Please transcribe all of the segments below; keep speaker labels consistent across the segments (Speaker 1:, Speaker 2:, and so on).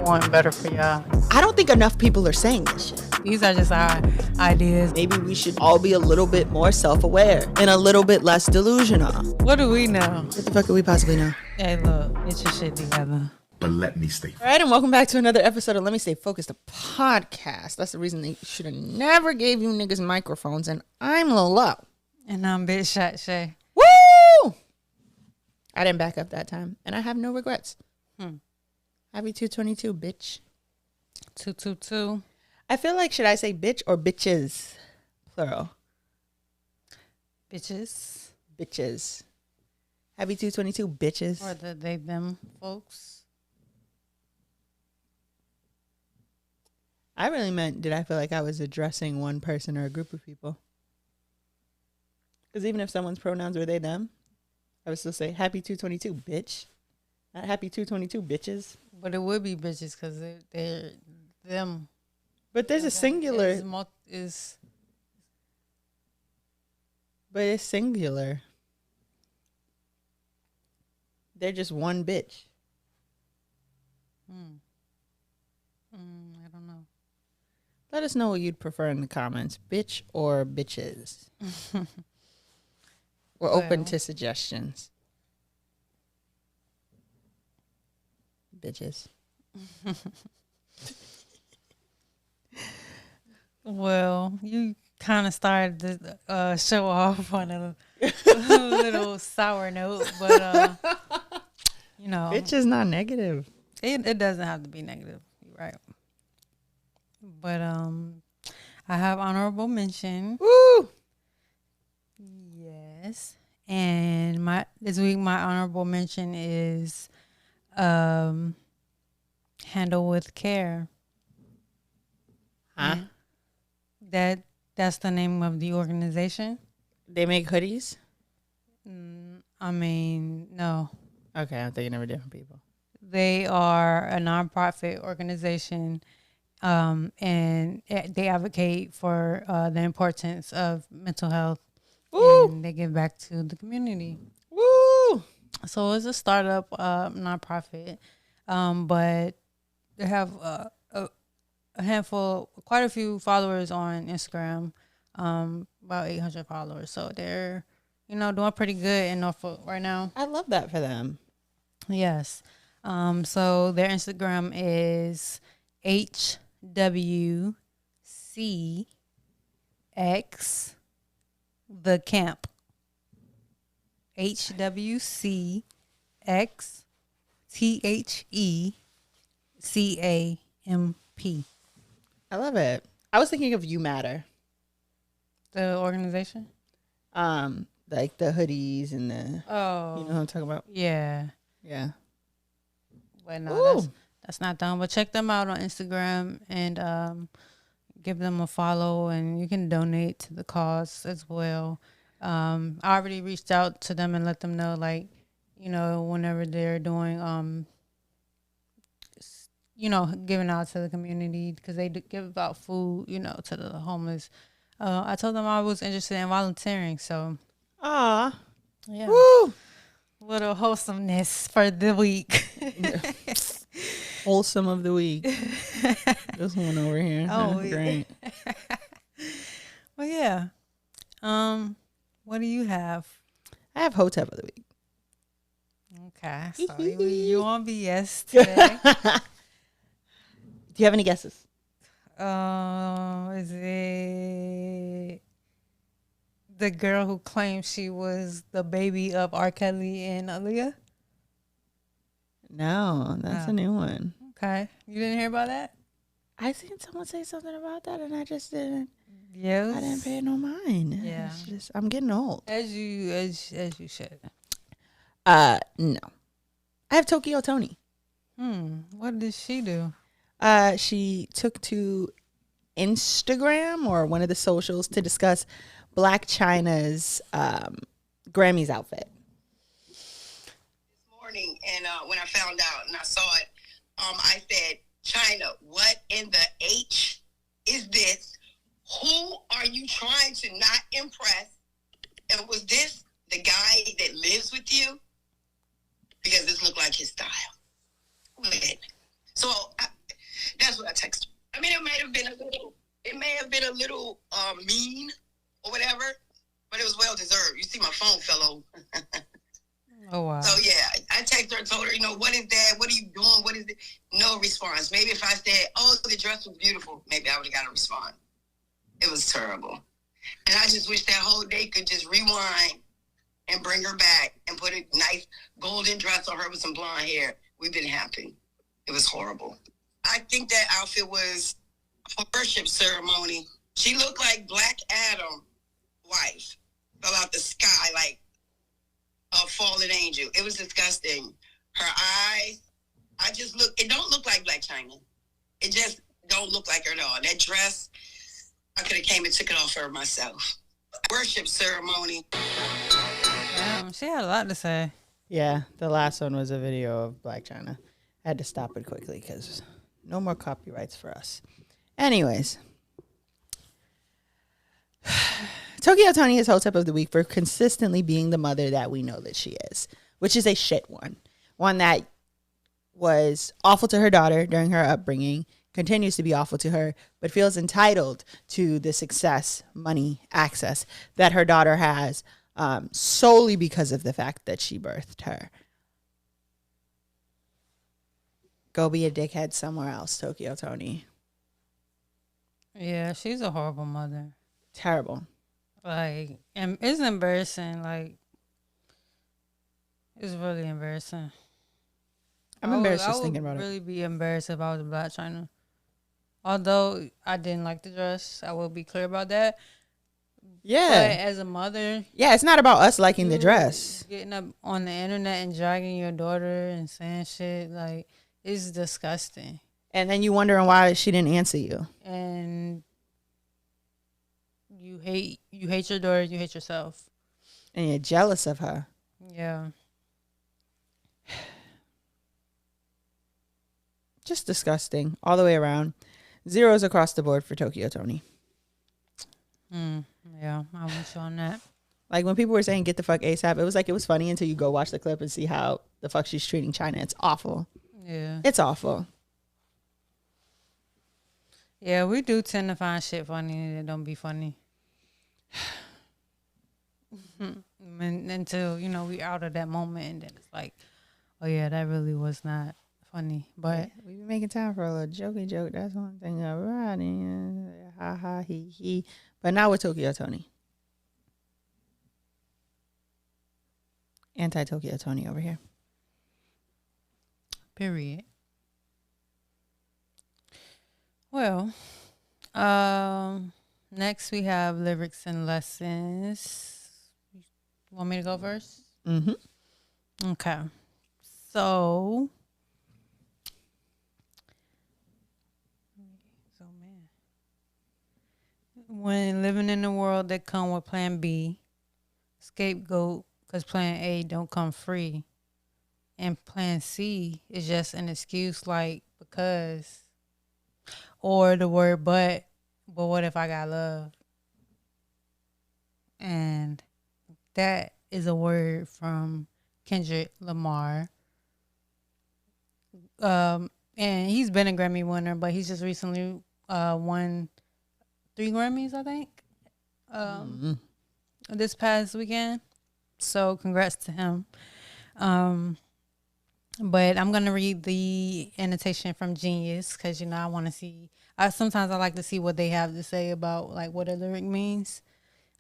Speaker 1: want better for y'all.
Speaker 2: I don't think enough people are saying this shit.
Speaker 1: These are just our ideas.
Speaker 2: Maybe we should all be a little bit more self-aware and a little bit less delusional.
Speaker 1: What do we know?
Speaker 2: What the fuck could we possibly know?
Speaker 1: Hey, look, get your shit together.
Speaker 3: But let me stay.
Speaker 2: All right, and welcome back to another episode of Let Me Stay Focused, a podcast. That's the reason they should have never gave you niggas microphones. And I'm Lolo.
Speaker 1: And I'm Bitch Shot Shay.
Speaker 2: Woo! I didn't back up that time, and I have no regrets. Happy 222, bitch.
Speaker 1: 222.
Speaker 2: I feel like, should I say bitch or bitches? Plural.
Speaker 1: Bitches.
Speaker 2: Bitches. Happy 222, bitches.
Speaker 1: Or the they, them folks.
Speaker 2: I really meant, did I feel like I was addressing one person or a group of people? Because even if someone's pronouns were they, them, I would still say happy 222, bitch. Not happy 222, bitches.
Speaker 1: But it would be bitches because they're them.
Speaker 2: But there's a singular.
Speaker 1: But
Speaker 2: it's singular. They're just one bitch.
Speaker 1: I don't know.
Speaker 2: Let us know what you'd prefer in the comments. Bitch or bitches. We're open to suggestions. Bitches.
Speaker 1: Well, you kind of started the show off on a little sour note, but you know,
Speaker 2: Bitch is not negative.
Speaker 1: it doesn't have to be negative. You're right. But I have honorable mention.
Speaker 2: Woo!
Speaker 1: Yes, and this week my honorable mention is handle with care.
Speaker 2: Huh?
Speaker 1: That's the name of the organization.
Speaker 2: They make hoodies?
Speaker 1: I mean, no.
Speaker 2: Okay, I'm thinking of different people.
Speaker 1: They are a nonprofit organization, and they advocate for the importance of mental health.
Speaker 2: Woo!
Speaker 1: And they give back to the community.
Speaker 2: Woo!
Speaker 1: So it's a startup nonprofit, but they have a handful, quite a few followers on Instagram, about 800 followers. So they're, doing pretty good in Norfolk right now.
Speaker 2: I love that for them.
Speaker 1: Yes. So their Instagram is HWCX the camp. HWCX THECAMP.
Speaker 2: I love it. I was thinking of You Matter.
Speaker 1: The organization?
Speaker 2: Like the hoodies and the,
Speaker 1: Oh.
Speaker 2: you know what I'm talking about?
Speaker 1: Yeah.
Speaker 2: Yeah.
Speaker 1: But no, that's not done. But check them out on Instagram and give them a follow, and you can donate to the cause as well. I already reached out to them and let them know, like, whenever they're doing, giving out to the community, because they give out food, to the homeless. I told them I was interested in volunteering, so.
Speaker 2: Ah.
Speaker 1: Yeah.
Speaker 2: Woo!
Speaker 1: Little wholesomeness for the week.
Speaker 2: Wholesome of the week. This one over here.
Speaker 1: Oh,
Speaker 2: great.
Speaker 1: Well, yeah. What do you have?
Speaker 2: I have Hotep of the week.
Speaker 1: Okay, so you on BS today?
Speaker 2: Do you have any guesses?
Speaker 1: Is it the girl who claimed she was the baby of R. Kelly and Aaliyah?
Speaker 2: No, that's a new one.
Speaker 1: Okay, you didn't hear about that?
Speaker 2: I seen someone say something about that, and I just didn't.
Speaker 1: Yes,
Speaker 2: I didn't pay no mind.
Speaker 1: Yeah,
Speaker 2: it's just, I'm getting old.
Speaker 1: As you should.
Speaker 2: No, I have Tokyo Toni.
Speaker 1: What did she do?
Speaker 2: She took to Instagram or one of the socials to discuss Black China's Grammys outfit.
Speaker 4: This morning, and when I found out and I saw it, I said, China, what in the H is this? Who are you trying to not impress? And was this the guy that lives with you? Because this looked like his style. Wait. So little mean or whatever, but it was well deserved. You see, my phone fell over.
Speaker 1: Oh, wow.
Speaker 4: So, yeah, I texted her, told her, what is that? What are you doing? What is it? No response. Maybe if I said, oh, the dress was beautiful, maybe I would have got a response. It was terrible. And I just wish that whole day could just rewind and bring her back and put a nice golden dress on her with some blonde hair. We've been happy. It was horrible. I think that outfit was a worship ceremony. She looked like Black Adam wife. Fell out the sky like a fallen angel. It was disgusting. Her eyes, it don't look like Black China. It just don't look like her at all. That dress, I could have came and took it off her myself. Worship ceremony.
Speaker 1: She had a lot to say.
Speaker 2: Yeah, the last one was a video of Black China. I had to stop it quickly because no more copyrights for us. Anyways. Tokyo Toni is Hotep of the Week for consistently being the mother that we know that she is, which is a shit one. One that was awful to her daughter during her upbringing, continues to be awful to her, but feels entitled to the success, money, access that her daughter has solely because of the fact that she birthed her. Go be a dickhead somewhere else, Tokyo Toni.
Speaker 1: Yeah, she's a horrible mother.
Speaker 2: Terrible.
Speaker 1: Like, and it's embarrassing. Like, it's really embarrassing.
Speaker 2: I'm embarrassed just thinking about it.
Speaker 1: I would really be embarrassed if I was a Black China. Although I didn't like the dress, I will be clear about that.
Speaker 2: Yeah.
Speaker 1: But as a mother,
Speaker 2: yeah, it's not about us liking the dress.
Speaker 1: Getting up on the internet and dragging your daughter and saying shit, like, it's disgusting.
Speaker 2: And then you wondering why she didn't answer you.
Speaker 1: And you hate your daughter, you hate yourself.
Speaker 2: And you're jealous of her.
Speaker 1: Yeah.
Speaker 2: Just disgusting all the way around. Zeros across the board for Tokyo Toni.
Speaker 1: Yeah, I'm with you on that.
Speaker 2: Like when people were saying get the fuck ASAP, it was funny until you go watch the clip and see how the fuck she's treating China. It's awful.
Speaker 1: Yeah.
Speaker 2: It's awful.
Speaker 1: Yeah, we do tend to find shit funny that don't be funny. Until, we out of that moment and then it's like, oh yeah, that really was not funny. But
Speaker 2: yeah, we've been making time for a little jokey joke. That's one thing. All right. Ha ha he he. But now with Tokyo Toni. Anti-Tokyo Toni over here.
Speaker 1: Period. Well, next we have lyrics and lessons. Want me to go first?
Speaker 2: Mm-hmm.
Speaker 1: Okay. So, man, when living in a world that come with plan B, scapegoat, because plan A don't come free, and plan C is just an excuse like because, or the word but what if I got love? And that is a word from Kendrick Lamar. And he's been a Grammy winner, but he's just recently won 3 Grammys, I think, this past weekend. So congrats to him. But I'm going to read the annotation from Genius because, I want to see. Sometimes I like to see what they have to say about like what a lyric means.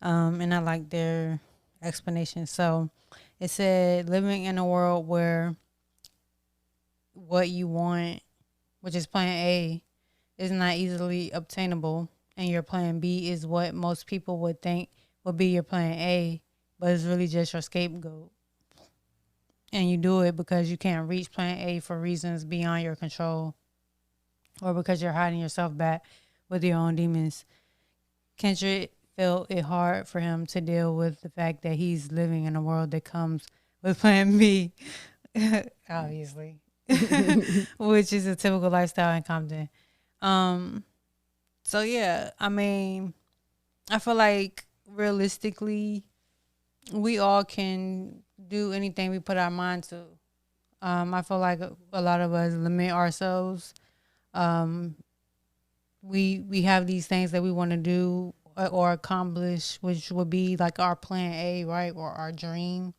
Speaker 1: And I like their explanation. So it said, living in a world where what you want, which is plan A, is not easily obtainable, and your plan B is what most people would think would be your plan A, but it's really just your scapegoat. And you do it because you can't reach plan A for reasons beyond your control, or because you're hiding yourself back with your own demons. Kendrick felt it hard for him to deal with the fact that he's living in a world that comes with plan B, obviously, which is a typical lifestyle in Compton. So yeah, I mean, I feel like realistically, we all can do anything we put our mind to. I feel like a lot of us limit ourselves we have these things that we want to do or accomplish, which would be like our plan A, right, or our dream.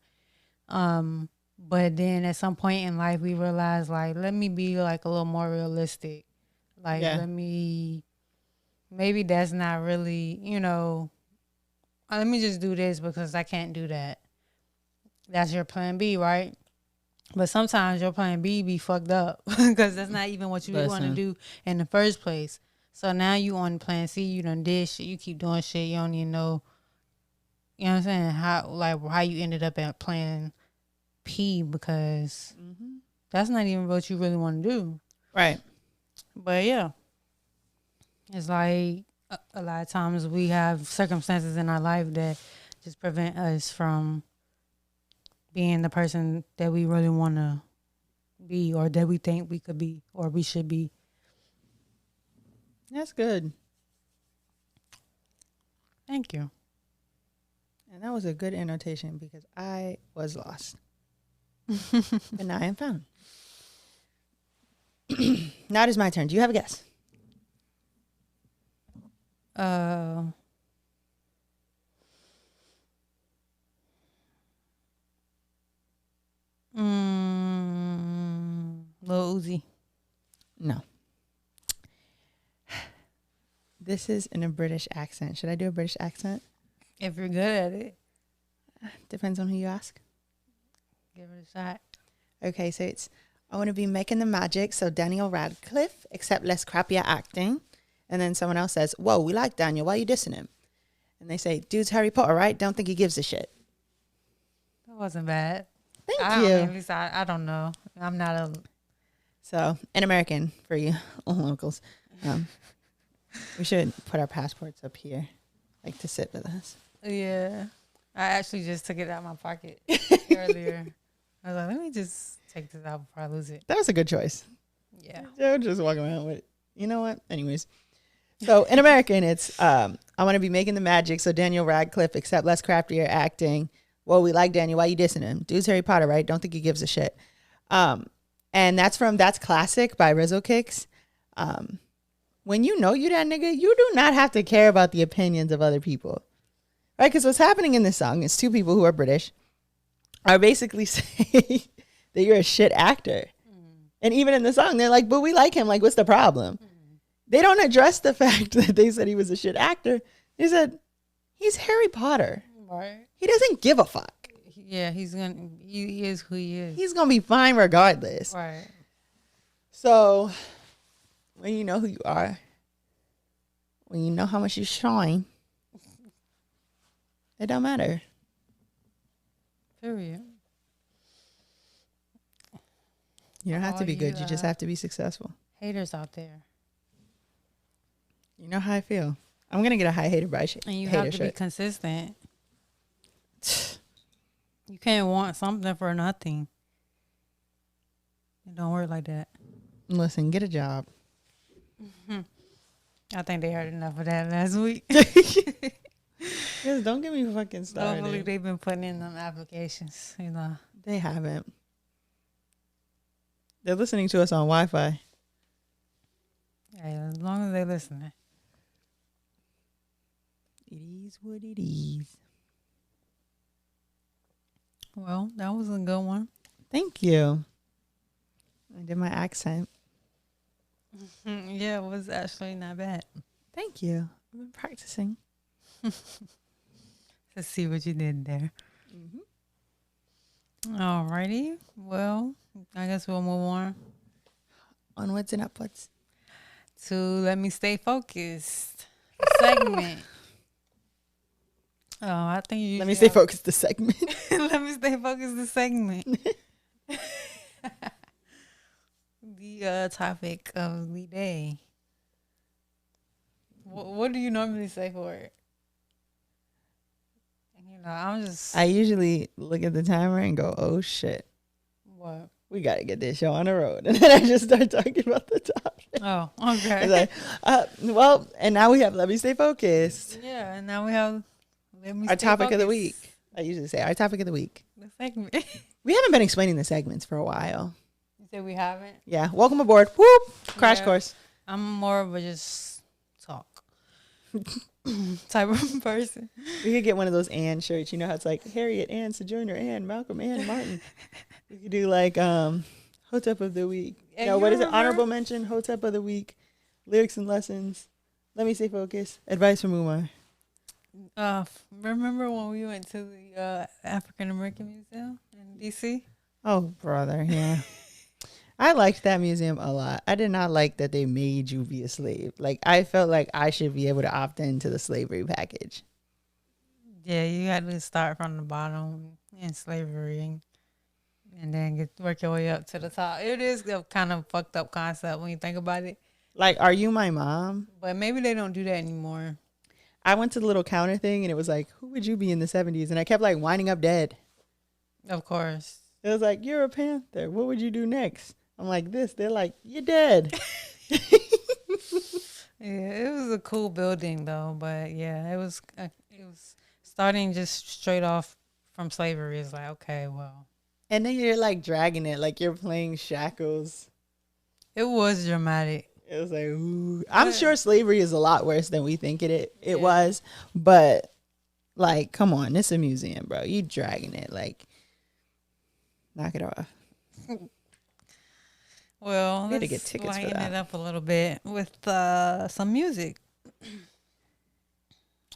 Speaker 1: But then at some point in life, we realize like, let me be like a little more realistic. Like, maybe that's not really, let me just do this because I can't do that. That's your plan B, right? But sometimes your plan B be fucked up because that's not even what you want to do in the first place. So now you on plan C, you done did shit, you keep doing shit, you don't even know, you know what I'm saying, how you ended up at plan P because that's not even what you really want to do.
Speaker 2: Right.
Speaker 1: But yeah, it's like a lot of times we have circumstances in our life that just prevent us from being the person that we really want to be or that we think we could be or we should be.
Speaker 2: That's good.
Speaker 1: Thank you.
Speaker 2: And that was a good annotation because I was lost. And now I am found. Now it is my turn. Do you have a guess?
Speaker 1: Lil Uzi.
Speaker 2: No. This is in a British accent. Should I do a British accent?
Speaker 1: If you're good at it.
Speaker 2: Depends on who you ask.
Speaker 1: Give it a shot.
Speaker 2: Okay, so it's, I want to be making the magic, so Daniel Radcliffe, except less crappier acting. And then someone else says, whoa, we like Daniel. Why are you dissing him? And they say, dude's Harry Potter, right? Don't think he gives a shit.
Speaker 1: That wasn't bad.
Speaker 2: Thank you.
Speaker 1: At least I don't know. I'm not a...
Speaker 2: So, an American for you locals. We should put our passports up here, like to sit with us.
Speaker 1: Yeah. I actually just took it out of my pocket earlier. I was like, let me just take this out before I lose it.
Speaker 2: That was a good choice.
Speaker 1: Yeah.
Speaker 2: Joe just walking around with it. You know what? Anyways. So, in American, it's, I want to be making the magic, so Daniel Radcliffe, except less craftier acting. Well, we like Daniel. Why you dissing him? Dude's Harry Potter, right? Don't think he gives a shit. And that's from That's Classic by Rizzo Kicks. When you know you that nigga, you do not have to care about the opinions of other people. Right? Because what's happening in this song is two people who are British are basically saying that you're a shit actor. And even in the song, they're like, but we like him. Like, what's the problem? They don't address the fact that they said he was a shit actor. They said, he's Harry Potter.
Speaker 1: Right.
Speaker 2: He doesn't give a fuck.
Speaker 1: Yeah, he is who he is.
Speaker 2: He's going to be fine regardless.
Speaker 1: Right.
Speaker 2: So, when you know who you are, when you know how much you shine, it don't matter.
Speaker 1: Period.
Speaker 2: You don't have to be good. You just have to be successful.
Speaker 1: Haters out there.
Speaker 2: You know how I feel. I'm going to get a high hater by
Speaker 1: And you have to be consistent. You can't want something for nothing. It don't work like that.
Speaker 2: Listen, get a job.
Speaker 1: I think they heard enough of that last week.
Speaker 2: Yes, don't get me fucking started.
Speaker 1: Hopefully they've been putting in them applications,
Speaker 2: They haven't. They're listening to us on Wi-Fi.
Speaker 1: Hey, as long as they're listening.
Speaker 2: It is what it is.
Speaker 1: Well, that was a good one.
Speaker 2: Thank you. I did my accent.
Speaker 1: Yeah, it was actually not bad.
Speaker 2: Thank you. I've been practicing.
Speaker 1: Let's see what you did there. Alrighty. Well, I guess we'll move on.
Speaker 2: Onwards and upwards.
Speaker 1: To Let Me Stay Focused segment. Oh, I think you.
Speaker 2: Let me stay focused. The segment.
Speaker 1: Let me stay focused. The segment. The topic of the day. What do you normally say for it?
Speaker 2: I usually look at the timer and go, "Oh shit,
Speaker 1: what?
Speaker 2: We gotta get this show on the road," and then I just start talking about the topic.
Speaker 1: Oh, okay.
Speaker 2: It's like, well, and now we have Let Me Stay Focused.
Speaker 1: Yeah, and now we have
Speaker 2: our topic of the week. I usually say our topic of the week.
Speaker 1: The segment.
Speaker 2: We haven't been explaining the segments for a while.
Speaker 1: You said we haven't?
Speaker 2: Yeah. Welcome aboard. Whoop. Crash course.
Speaker 1: I'm more of a just type of person.
Speaker 2: We could get one of those Ann shirts. You know how it's like Harriet Ann, Sojourner Ann, Malcolm Ann, Martin. We could do like Hotep of the Week.
Speaker 1: And
Speaker 2: No,
Speaker 1: you
Speaker 2: what is it?
Speaker 1: remember-
Speaker 2: Honorable mention, Hotep of the Week, lyrics and lessons. Let me stay focused. Advice from Umar.
Speaker 1: Remember when we went to the African American Museum in DC?
Speaker 2: Oh, brother, yeah. I liked that museum a lot. I did not like that they made you be a slave. Like, I felt like I should be able to opt into the slavery package.
Speaker 1: Yeah, you had to start from the bottom in slavery and then work your way up to the top. It is a kind of fucked up concept when you think about it.
Speaker 2: Like, are you my mom?
Speaker 1: But maybe they don't do that anymore.
Speaker 2: I went to the little counter thing and it was like, who would you be in the 70s? And I kept like winding up dead.
Speaker 1: Of course.
Speaker 2: It was like, you're a Panther. What would you do next? I'm like, this. They're like, you're dead.
Speaker 1: Yeah, it was a cool building though, but yeah, it was starting just straight off from slavery. It's like, okay, well,
Speaker 2: And then you're like dragging it, like you're playing shackles.
Speaker 1: it was dramatic.
Speaker 2: It was like, ooh. I'm sure slavery is a lot worse than we think it
Speaker 1: Yeah.
Speaker 2: was. But like, come on, it's a museum, bro. You dragging it. Like, knock it off.
Speaker 1: Well,
Speaker 2: We had to
Speaker 1: let's
Speaker 2: get tickets for
Speaker 1: lighten
Speaker 2: that.
Speaker 1: it up a little bit with some music.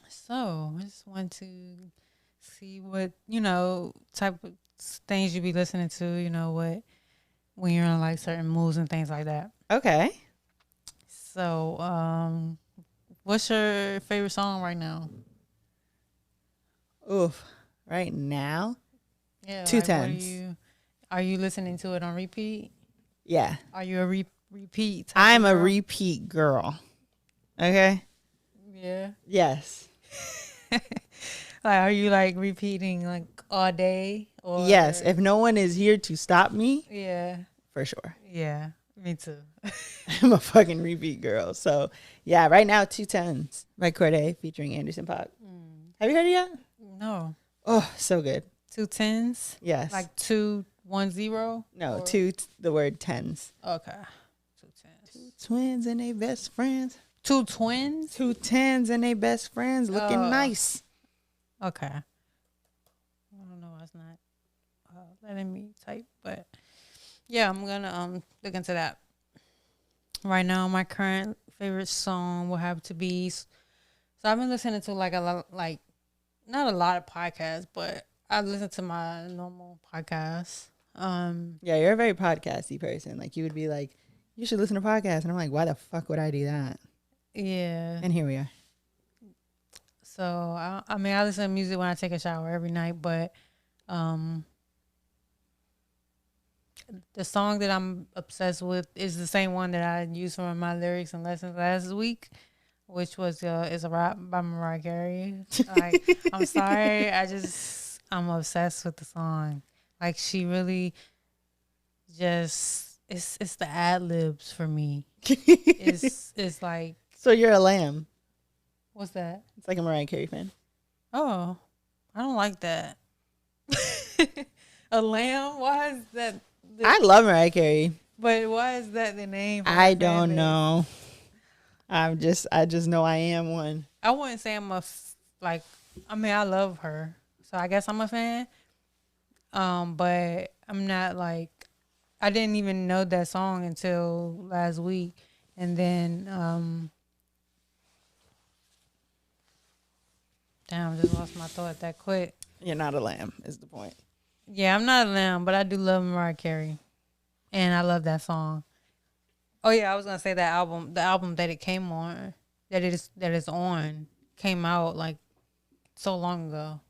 Speaker 1: So I just want to see what, type of things you be listening to, what when you're in like certain moods and things like that.
Speaker 2: Okay.
Speaker 1: So, what's your favorite song right now?
Speaker 2: Oof. Right now?
Speaker 1: Yeah,
Speaker 2: Two
Speaker 1: like, what
Speaker 2: Tens.
Speaker 1: are you listening to it on repeat?
Speaker 2: Yeah.
Speaker 1: Are you a repeat? type
Speaker 2: I'm
Speaker 1: of
Speaker 2: a
Speaker 1: girl?
Speaker 2: repeat girl. Okay?
Speaker 1: Yeah.
Speaker 2: Yes.
Speaker 1: Like, are you like repeating like all day? Or
Speaker 2: Yes. If no one is here to stop me,
Speaker 1: yeah,
Speaker 2: for sure.
Speaker 1: yeah, me too.
Speaker 2: I'm a fucking repeat girl. So, yeah, right now, 210s by Corday featuring Anderson .Paak. Have you heard it yet?
Speaker 1: No,
Speaker 2: Oh, so good.
Speaker 1: 2 tens,
Speaker 2: Yes.
Speaker 1: like 210.
Speaker 2: no,
Speaker 1: or-
Speaker 2: the word tens.
Speaker 1: Okay, 2 tens.
Speaker 2: Twins and they best friends.
Speaker 1: 2 twins.
Speaker 2: 2 tens and they best friends looking
Speaker 1: Oh.
Speaker 2: nice.
Speaker 1: Okay. I don't know why it's not letting me type, but yeah, I'm gonna look into that. Right now, my current favorite song will have to be. So I've been listening to like a lot, like not a lot of podcasts, but I listen to my normal podcasts.
Speaker 2: Yeah, you're a very podcasty person. Like, you would be like, you should listen to podcasts. And I'm like, why the fuck would I do that?
Speaker 1: Yeah.
Speaker 2: And here we are.
Speaker 1: So I mean, I listen to music when I take a shower every night, but the song that I'm obsessed with is the same one that I used for my lyrics and lessons last week, which was is a rap by Mariah Carey. Like, I'm sorry, I'm obsessed with the song. Like, she really just it's the ad libs for me. It's like,
Speaker 2: So you're a lamb.
Speaker 1: what's that?
Speaker 2: It's like a Mariah Carey fan.
Speaker 1: Oh, I don't like that. A lamb? Why is that?
Speaker 2: I love Mariah Carey.
Speaker 1: But why is that the name? for
Speaker 2: I
Speaker 1: her fan
Speaker 2: don't
Speaker 1: base?
Speaker 2: know. I just know I am one.
Speaker 1: I wouldn't say I'm I mean, I love her, so I guess I'm a fan. But I'm not like, I didn't even know that song until last week, and then damn, I just lost my thought that quick.
Speaker 2: You're not a lamb, is the point.
Speaker 1: Yeah, I'm not a lamb, but I do love Mariah Carey, and I love that song. Oh yeah, I was gonna say the album that it came on, that is on, came out like so long ago.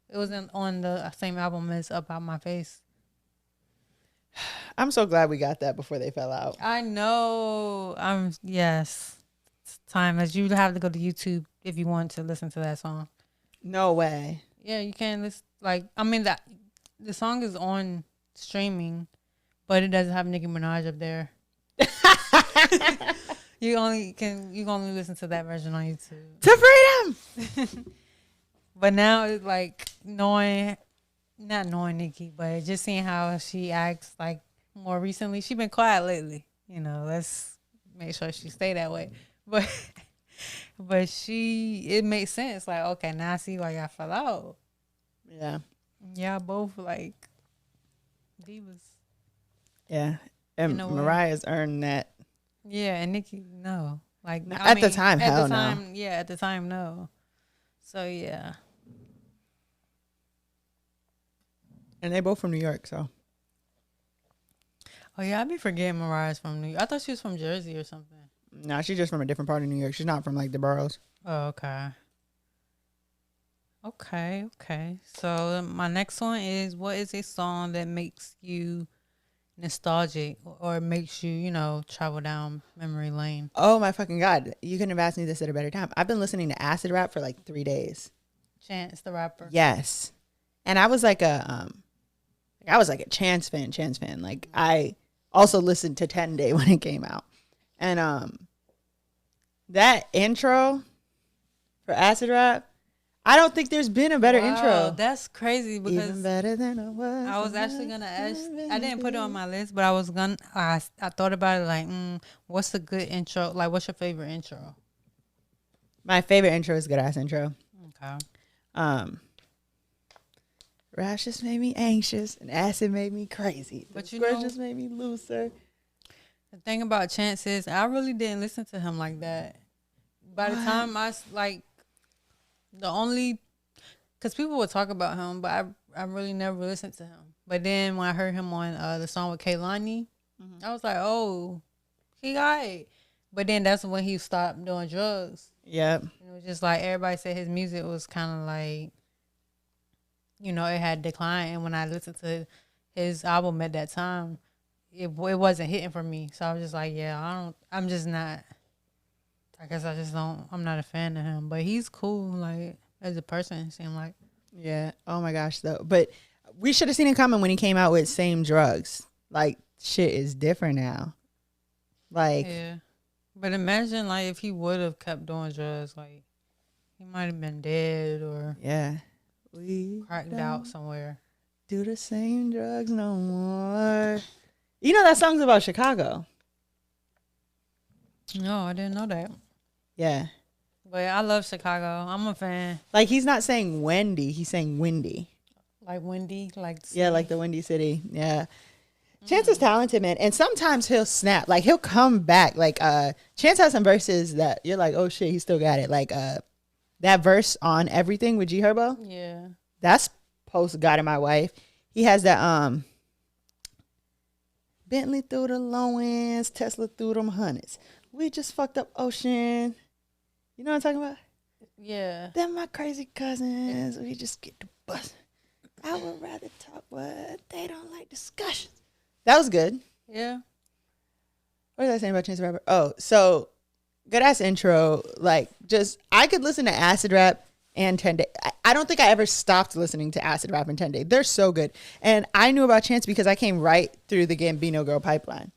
Speaker 1: It wasn't on the same album as Up Out My Face.
Speaker 2: I'm so glad we got that before they fell out.
Speaker 1: I know. Yes. It's time as you have to go to YouTube if you want to listen to that song.
Speaker 2: No way.
Speaker 1: Yeah, you can listen. Like, I mean, the song is on streaming, but it doesn't have Nicki Minaj up there. You can only listen to that version on YouTube.
Speaker 2: To freedom.
Speaker 1: But now it's like not knowing Nicki, but just seeing how she acts like more recently. She's been quiet lately. Let's make sure she stay that way. But But it makes sense. Like, okay, now I see why y'all fell out.
Speaker 2: Yeah.
Speaker 1: Y'all both like divas.
Speaker 2: Yeah. And Mariah's earned that.
Speaker 1: Yeah, and Nicki, no. Like,
Speaker 2: at the time, hell no.
Speaker 1: Yeah, at the time, no. So, yeah.
Speaker 2: And they both from New York, so.
Speaker 1: Oh, yeah, I be forgetting Mariah's from New York. I thought she was from Jersey or something.
Speaker 2: Nah, she's just from a different part of New York. She's not from, like, the boroughs.
Speaker 1: Oh, okay. Okay. So, my next one is, what is a song that makes you nostalgic or makes you, travel down memory lane?
Speaker 2: Oh, my fucking God. You couldn't have asked me this at a better time. I've been listening to acid rap for, like, 3 days.
Speaker 1: Chance the Rapper.
Speaker 2: Yes. And I was like a Chance fan. Like, I also listened to 10 Day when it came out. And that intro for acid rap, I don't think there's been a better intro.
Speaker 1: That's crazy because
Speaker 2: even better than I was.
Speaker 1: I was actually gonna ask. I didn't put it on my list, but I thought about it like, what's a good intro? Like, what's your favorite intro?
Speaker 2: My favorite intro is Good Ass Intro.
Speaker 1: Okay.
Speaker 2: Rash just made me anxious, and acid made me crazy.
Speaker 1: But
Speaker 2: just made me looser.
Speaker 1: The thing about Chance is, I really didn't listen to him like that. By the time because people would talk about him, but I really never listened to him. But then when I heard him on the song with Kehlani, I was like, oh, he got it. But then that's when he stopped doing drugs.
Speaker 2: Yep.
Speaker 1: And it was just like everybody said his music was kind of like, it had declined. And when I listened to his album at that time, it wasn't hitting for me. So I was just like, yeah, I'm just not. I guess I'm not a fan of him. But he's cool, like, as a person, it seemed like.
Speaker 2: Yeah. Oh my gosh, though. But we should have seen it coming when he came out with Same Drugs. Like, shit is different now. Like.
Speaker 1: Yeah. But imagine, like, if he would have kept doing drugs, like, he might have been dead or.
Speaker 2: Yeah. We
Speaker 1: cracked out somewhere.
Speaker 2: Do the same drugs no more. You know that song's about Chicago.
Speaker 1: No, I didn't know that.
Speaker 2: Yeah.
Speaker 1: But I love Chicago. I'm a fan.
Speaker 2: Like, he's not saying Wendy, he's saying Windy.
Speaker 1: Like Windy, like
Speaker 2: yeah, like the Windy City. Yeah. Chance is talented, man. And sometimes he'll snap. Like, he'll come back. Like, Chance has some verses that you're like, oh shit, he still got it. Like, that verse on Everything with G Herbo.
Speaker 1: Yeah.
Speaker 2: That's post God and My Wife. He has that Bentley through the low ends, Tesla through them hundreds. We just fucked up Ocean. You know what I'm talking about?
Speaker 1: Yeah.
Speaker 2: Them my crazy cousins. We just get the bus. I would rather talk, but they don't like discussions. That was good.
Speaker 1: Yeah.
Speaker 2: What was I saying about Chance the Rapper? Oh, so good ass intro. Like, just I could listen to acid rap and 10 Day. I don't think I ever stopped listening to acid rap and 10 Day. They're so good. And I knew about Chance because I came right through the Gambino Girl pipeline.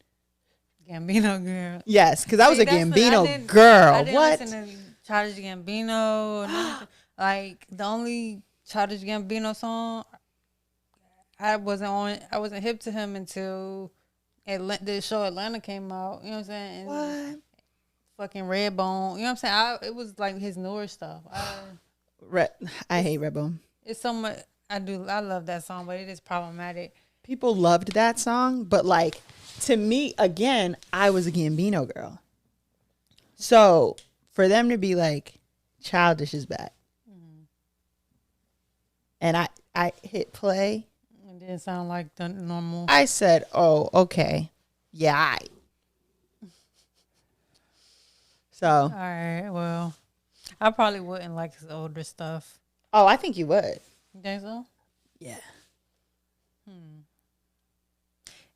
Speaker 1: Gambino Girl.
Speaker 2: Yes, because I was a Gambino girl.
Speaker 1: I didn't
Speaker 2: what?
Speaker 1: Listen to Childish Gambino. Like, the only Childish Gambino song I wasn't hip to him until the show Atlanta came out. You know what I'm saying? And
Speaker 2: what?
Speaker 1: Fucking Redbone. You know what I'm saying? It was like his newer stuff.
Speaker 2: I hate Redbone.
Speaker 1: It's so much. I love that song, but it is problematic.
Speaker 2: People loved that song, but like, to me, again, I was a Gambino girl. So for them to be like, Childish is back. Mm-hmm. And I hit play.
Speaker 1: It didn't sound like the normal.
Speaker 2: I said, oh, okay. Yeah, So.
Speaker 1: All right, well, I probably wouldn't like his older stuff.
Speaker 2: Oh, I think you would.
Speaker 1: You think so?
Speaker 2: Yeah.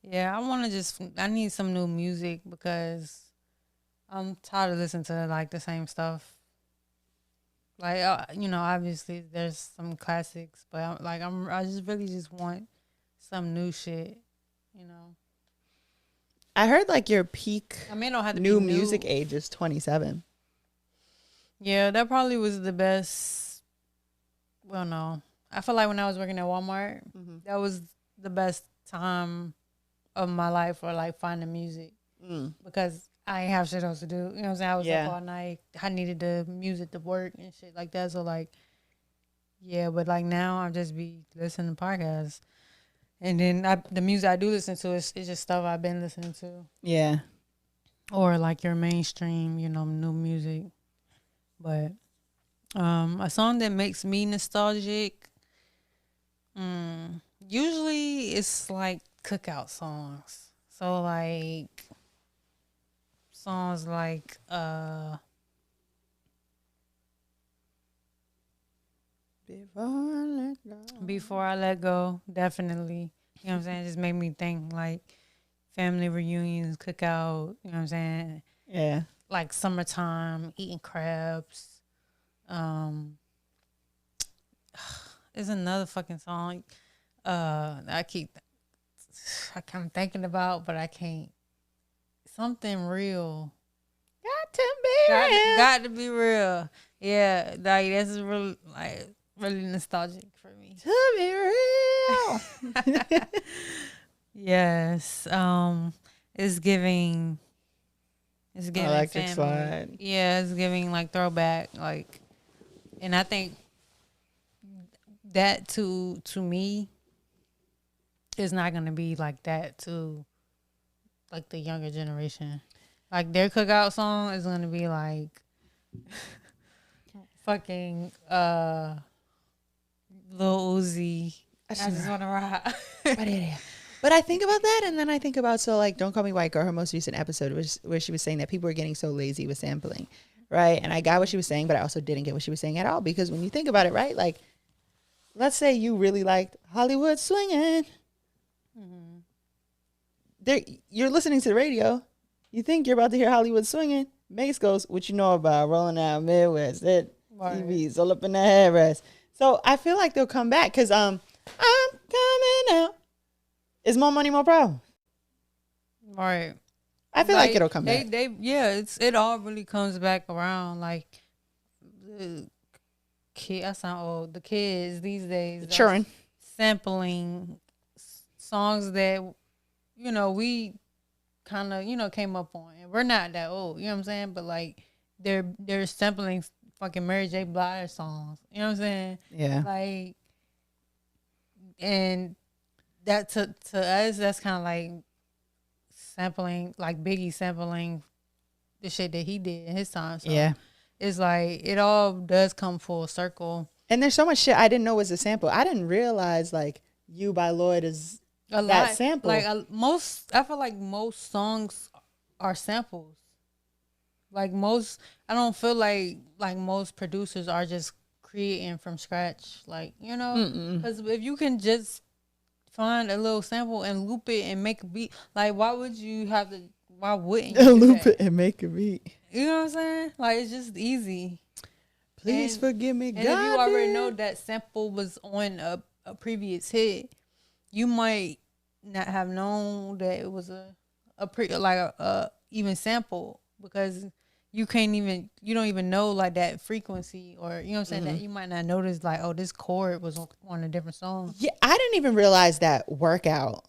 Speaker 1: Yeah, I need some new music because I'm tired of listening to like the same stuff. Like, obviously there's some classics, but I just really just want some new shit,
Speaker 2: I heard like your peak
Speaker 1: I mean, it don't have to
Speaker 2: new
Speaker 1: be
Speaker 2: music age is 27.
Speaker 1: Yeah, that probably was the best. Well, no. I feel like when I was working at Walmart, that was the best time of my life for like finding music because I ain't have shit else to do. You know what I'm saying? I was up all night. I needed the music to work and shit like that. So like, yeah, but like now I just be listening to podcasts. And then the music I do listen to is just stuff I've been listening to.
Speaker 2: Yeah.
Speaker 1: Or like your mainstream, new music. But a song that makes me nostalgic, usually it's like cookout songs. So like songs like Before I Let Go, definitely. You know what I'm saying? It just made me think like family reunions, cookout, you know what I'm saying?
Speaker 2: Yeah.
Speaker 1: Like summertime, eating crabs. There's another fucking song I I'm thinking about, but I can't. Something real.
Speaker 2: Got to be real.
Speaker 1: Got to be real. Yeah, like that's really nostalgic for me.
Speaker 2: To be real.
Speaker 1: Yes. It's giving
Speaker 2: Electric
Speaker 1: family.
Speaker 2: Slide.
Speaker 1: Yeah, it's giving like throwback, like, and I think that to me is not gonna be like that to like the younger generation. Like their cookout song is gonna be like fucking Lil Uzi. I just wanna rock.
Speaker 2: But I think about that, and then I think about like Don't Call Me White Girl, her most recent episode, where she was saying that people were getting so lazy with sampling, right? And I got what she was saying, but I also didn't get what she was saying at all, because when you think about it, right, like let's say you really liked Hollywood Swinging. You're listening to the radio. You think you're about to hear Hollywood Swinging. Mace goes, what you know about rolling out Midwest? That TV's all up in the headrest. So I feel like they'll come back because I'm coming out. Is more money, more problems?
Speaker 1: Right.
Speaker 2: I feel like it'll come back.
Speaker 1: It all really comes back around. Like the kid, I sound old. The kids these days,
Speaker 2: children
Speaker 1: sampling songs that we kind of came up on, and we're not that old. You know what I'm saying? But like they're sampling fucking Mary J. Blige songs. You know what I'm saying?
Speaker 2: Yeah.
Speaker 1: Like, and that to us, that's kind of like sampling, like Biggie sampling the shit that he did in his time. So
Speaker 2: yeah.
Speaker 1: It's like it all does come full circle.
Speaker 2: And there's so much shit I didn't know was a sample. I didn't realize like You by Lloyd is that sample.
Speaker 1: Like I feel like most songs are samples. Like I don't feel like most producers are just creating from scratch. Like, because if you can just find a little sample and loop it and make a beat, like why wouldn't you
Speaker 2: loop it and make a beat?
Speaker 1: You know what I'm saying? Like it's just easy.
Speaker 2: Please forgive me, God.
Speaker 1: And if you already know that sample was on a previous hit, you might not have known that it was a even sample, because you don't even know like that frequency, or you know what I'm saying, that you might not notice like, oh, this chord was on a different song.
Speaker 2: Yeah, I didn't even realize that Workout,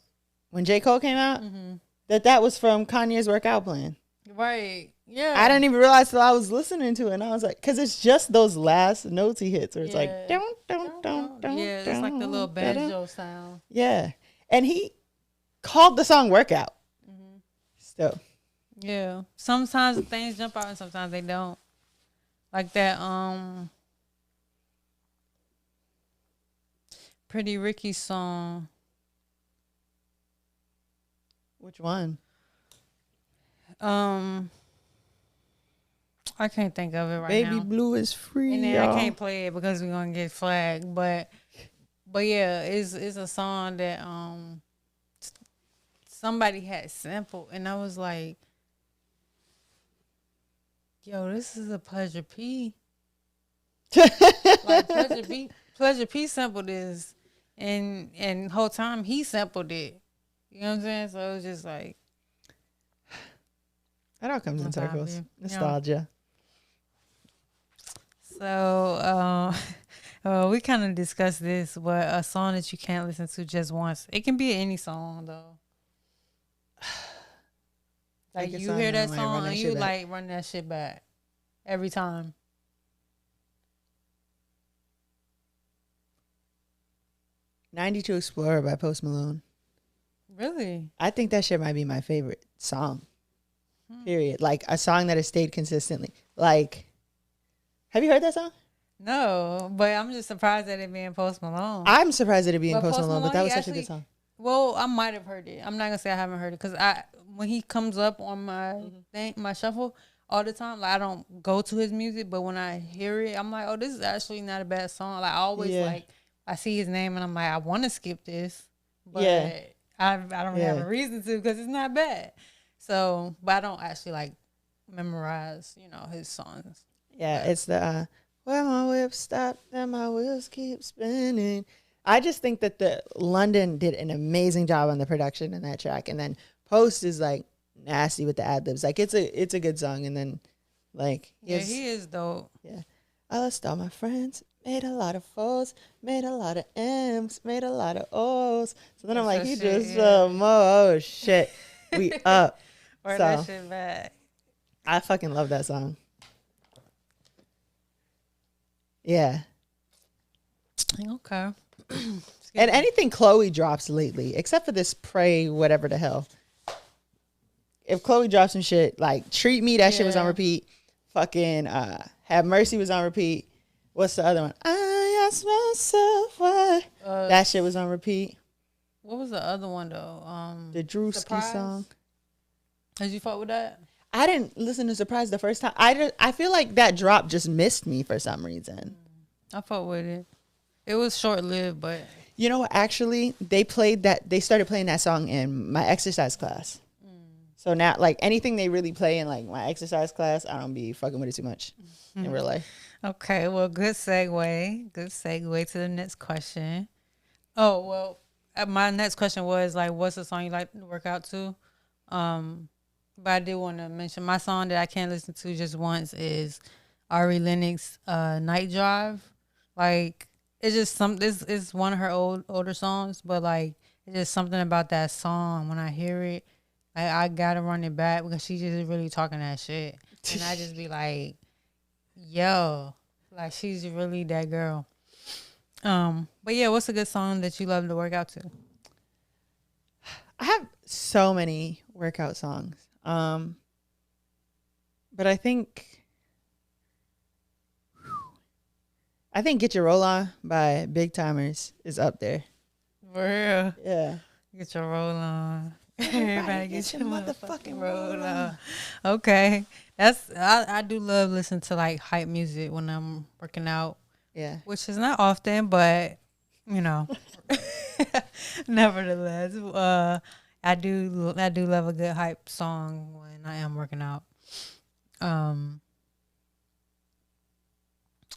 Speaker 2: when J. Cole came out, that was from Kanye's Workout plan.
Speaker 1: Right. Yeah.
Speaker 2: I didn't even realize till I was listening to it, and I was like, because it's just those last notes he hits where it's like don't.
Speaker 1: Yeah, it's like the little banjo sound.
Speaker 2: Yeah, and he called the song Workout. So
Speaker 1: yeah, sometimes things jump out and sometimes they don't. Like that Pretty Ricky song.
Speaker 2: Which one?
Speaker 1: I can't think of it right
Speaker 2: Baby
Speaker 1: now.
Speaker 2: Baby Blue is free.
Speaker 1: And then I can't play it because we're gonna get flagged. But yeah, it's a song that somebody had sampled, and I was like, yo, this is a Pleasure P. Like Pleasure P sampled this, and whole time he sampled it. You know what I'm saying? So it was just like,
Speaker 2: that all comes in circles. Nostalgia.
Speaker 1: So we kind of discussed this, but a song that you can't listen to just once. It can be any song though. Like
Speaker 2: Take a
Speaker 1: you
Speaker 2: song
Speaker 1: hear
Speaker 2: and I
Speaker 1: that
Speaker 2: might
Speaker 1: song
Speaker 2: run that
Speaker 1: and
Speaker 2: shit
Speaker 1: you
Speaker 2: back.
Speaker 1: like run that shit back every time.
Speaker 2: 92 Explorer by Post Malone.
Speaker 1: Really?
Speaker 2: I think that shit might be my favorite song. Period. Like a song that has stayed consistently. Like, have you heard that song?
Speaker 1: No, but I'm just surprised that it being Post Malone.
Speaker 2: I'm surprised at it being
Speaker 1: But
Speaker 2: Post Malone, but that
Speaker 1: he
Speaker 2: was such a
Speaker 1: actually,
Speaker 2: good song.
Speaker 1: well, I might have heard it. I'm not gonna say I haven't heard it because when he comes up on my thing, my shuffle all the time, like I don't go to his music, but when I hear it, I'm like, oh, this is actually not a bad song. Like I always like I see his name and I'm like, I want to skip this, but I don't really have a reason to because it's not bad. So, but I don't actually like memorize, his songs.
Speaker 2: Yeah, it's the where my whip stopped and my wheels keep spinning. I just think that the London did an amazing job on the production in that track, and then Post is like nasty with the ad libs. Like it's a good song, and then like
Speaker 1: he is dope.
Speaker 2: Yeah, I lost all my friends, made a lot of foes, made a lot of M's, made a lot of O's. So then I'm like, he just oh shit, we up.
Speaker 1: Or so, that shit back.
Speaker 2: I fucking love that song. Yeah.
Speaker 1: Okay.
Speaker 2: And anything Chloe drops lately, except for this Pray whatever the hell. If Chloe drops some shit, like Treat Me, that shit was on repeat. Fucking Have Mercy was on repeat. What's the other one? I ask myself why. That shit was on repeat.
Speaker 1: What was the other one though?
Speaker 2: The Drewski song.
Speaker 1: Did you fuck with that?
Speaker 2: I didn't listen to Surprise the first time. I feel like that drop just missed me for some reason.
Speaker 1: I fuck with it. It was short lived, but
Speaker 2: you know what? Actually, they started playing that song in my exercise class. So now, like anything they really play in like my exercise class, I don't be fucking with it too much in real life.
Speaker 1: Okay, well, good segue. Good segue to the next question. Oh well, my next question was like, what's the song you like to work out to? But I did want to mention my song that I can't listen to just once is Ari Lennox, Night Drive. Like it's just it's one of her older songs, but like it's just something about that song when I hear it, like I gotta run it back because she's just really talking that shit, and I just be like, yo, like she's really that girl. But yeah, what's a good song that you love to work out to?
Speaker 2: I have so many workout songs. But I think Get Your Roll On by Big Timers is up there.
Speaker 1: For real?
Speaker 2: Yeah.
Speaker 1: Get your roll on. Everybody get your motherfucking roll on. Okay. I do love listening to like hype music when I'm working out.
Speaker 2: Yeah.
Speaker 1: Which is not often, but nevertheless, I do love a good hype song when I am working out.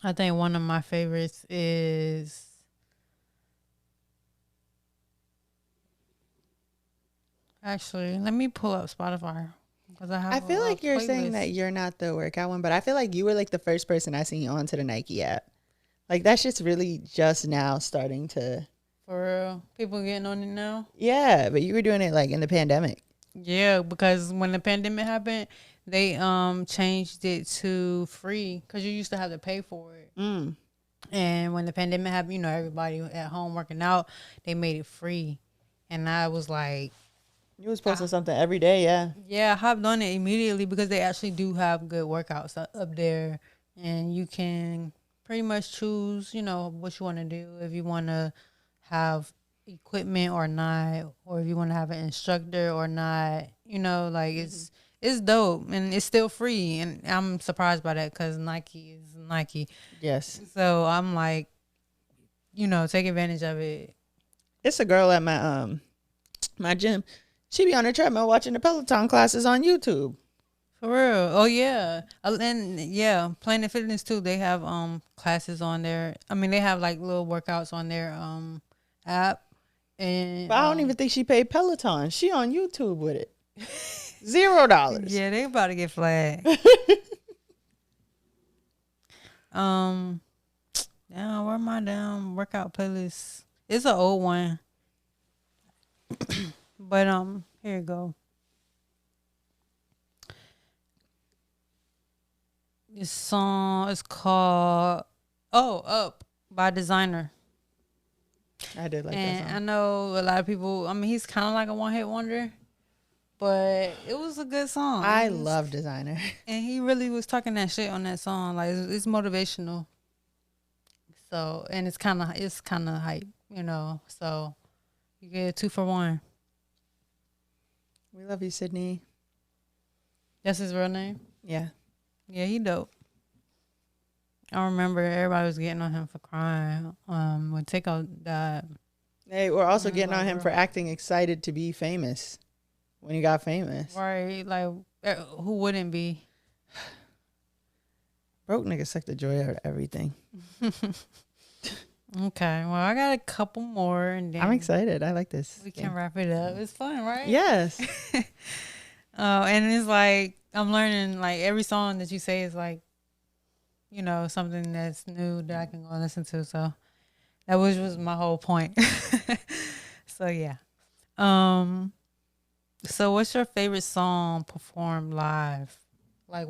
Speaker 1: I think one of my favorites is actually, let me pull up Spotify because I
Speaker 2: feel like you're saying that you're not the workout one, but I feel like you were like the first person I seen you onto the Nike app. Like that shit's really just now starting to.
Speaker 1: For real, people getting on it now.
Speaker 2: Yeah, but you were doing it like in the pandemic.
Speaker 1: Yeah, because when the pandemic happened, they changed it to free because you used to have to pay for it. And when the pandemic happened, everybody at home working out, they made it free, and I was like,
Speaker 2: you was posting something every day, yeah.
Speaker 1: Yeah, I hopped on it immediately because they actually do have good workouts up there, and you can pretty much choose, what you want to do, if you want to have equipment or not, or if you want to have an instructor or not, like it's dope and it's still free, and I'm surprised by that because Nike is Nike.
Speaker 2: Yes.
Speaker 1: So I'm like, take advantage of it.
Speaker 2: It's a girl at my gym. She be on the treadmill watching the Peloton classes on YouTube.
Speaker 1: For real. Oh yeah. And yeah, Planet Fitness too. They have classes on there. I mean, they have like little workouts on their app. And
Speaker 2: but I don't even think she paid Peloton. She on YouTube with it. $0.
Speaker 1: Yeah, they about to get flagged. Damn, where my damn workout playlist? It's an old one. But here you go. This song is called Up by Designer.
Speaker 2: I did like that
Speaker 1: And I
Speaker 2: song.
Speaker 1: know a lot of people, I mean, he's kind of like a one-hit wonder, but it was a good song.
Speaker 2: I love Designer.
Speaker 1: And he really was talking that shit on that song. Like, it's motivational. So, and it's kind of hype, you know. So, you get a 2 for 1.
Speaker 2: We love you, Sydney.
Speaker 1: That's his real name?
Speaker 2: Yeah.
Speaker 1: Yeah, he dope. I remember everybody was getting on him for crying when Takeout died.
Speaker 2: Hey, we're also
Speaker 1: Yeah,
Speaker 2: getting on him
Speaker 1: bro.
Speaker 2: for acting excited to be famous when he got famous.
Speaker 1: Right, like, who wouldn't be?
Speaker 2: Broke niggas suck the joy out of everything.
Speaker 1: Okay, well, I got a couple more, and then
Speaker 2: I'm excited. I like this.
Speaker 1: we can wrap it up. It's fun, right?
Speaker 2: Yes.
Speaker 1: And it's like I'm learning. Like every song that you say is like, you know, something that's new that I can go and listen to. So that was my whole point. So yeah. So what's your favorite song performed live? Like,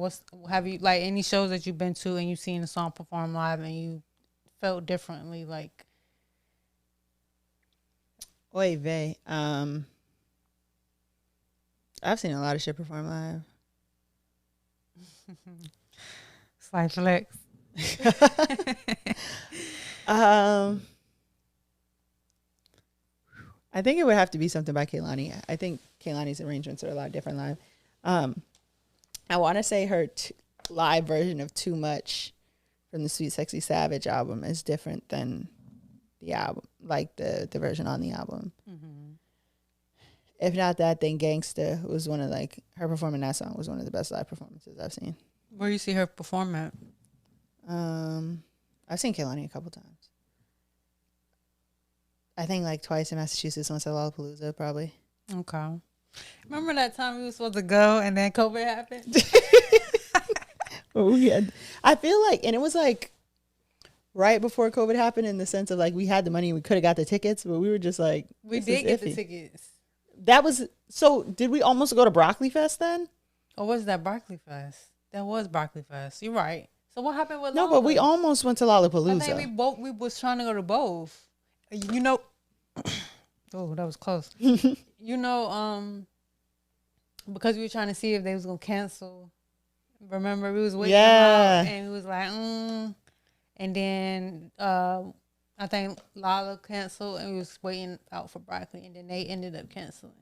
Speaker 1: have you like any shows that you've been to and you've seen a song performed live and you felt differently? Like,
Speaker 2: Oy vey. I've seen a lot of shit perform live.
Speaker 1: Slight flex.
Speaker 2: I think it would have to be something by Kehlani. I think Kehlani's arrangements are a lot different live. I want to say her live version of Too Much from the Sweet Sexy Savage album is different than the album, like the version on the album. Mm-hmm. If not that, then Gangsta was one of like her performing that song was one of the best live performances I've seen.
Speaker 1: Where you see her perform at?
Speaker 2: I've seen Kehlani a couple times. I think like twice in Massachusetts, once at Lollapalooza, probably.
Speaker 1: Okay. Remember that time we were supposed to go and then COVID happened?
Speaker 2: Oh yeah. I feel like, and it was like right before COVID happened in the sense of like we had the money, we could have got the tickets, but we were just like,
Speaker 1: We did get the tickets.
Speaker 2: That was so. Did we almost go to Broccoli Fest then?
Speaker 1: Or was that Barclay Fest? That was Barclay Fest. You're right. So what happened with
Speaker 2: No,
Speaker 1: Lolla?
Speaker 2: but we almost went to Lollapalooza.
Speaker 1: I think we was trying to go to both. You know, oh, that was close. You know, because we were trying to see if they was gonna cancel. Remember, we was waiting them out, and we was like, and then I think Lala canceled, and we was waiting out for Broccoli, and then they ended up canceling.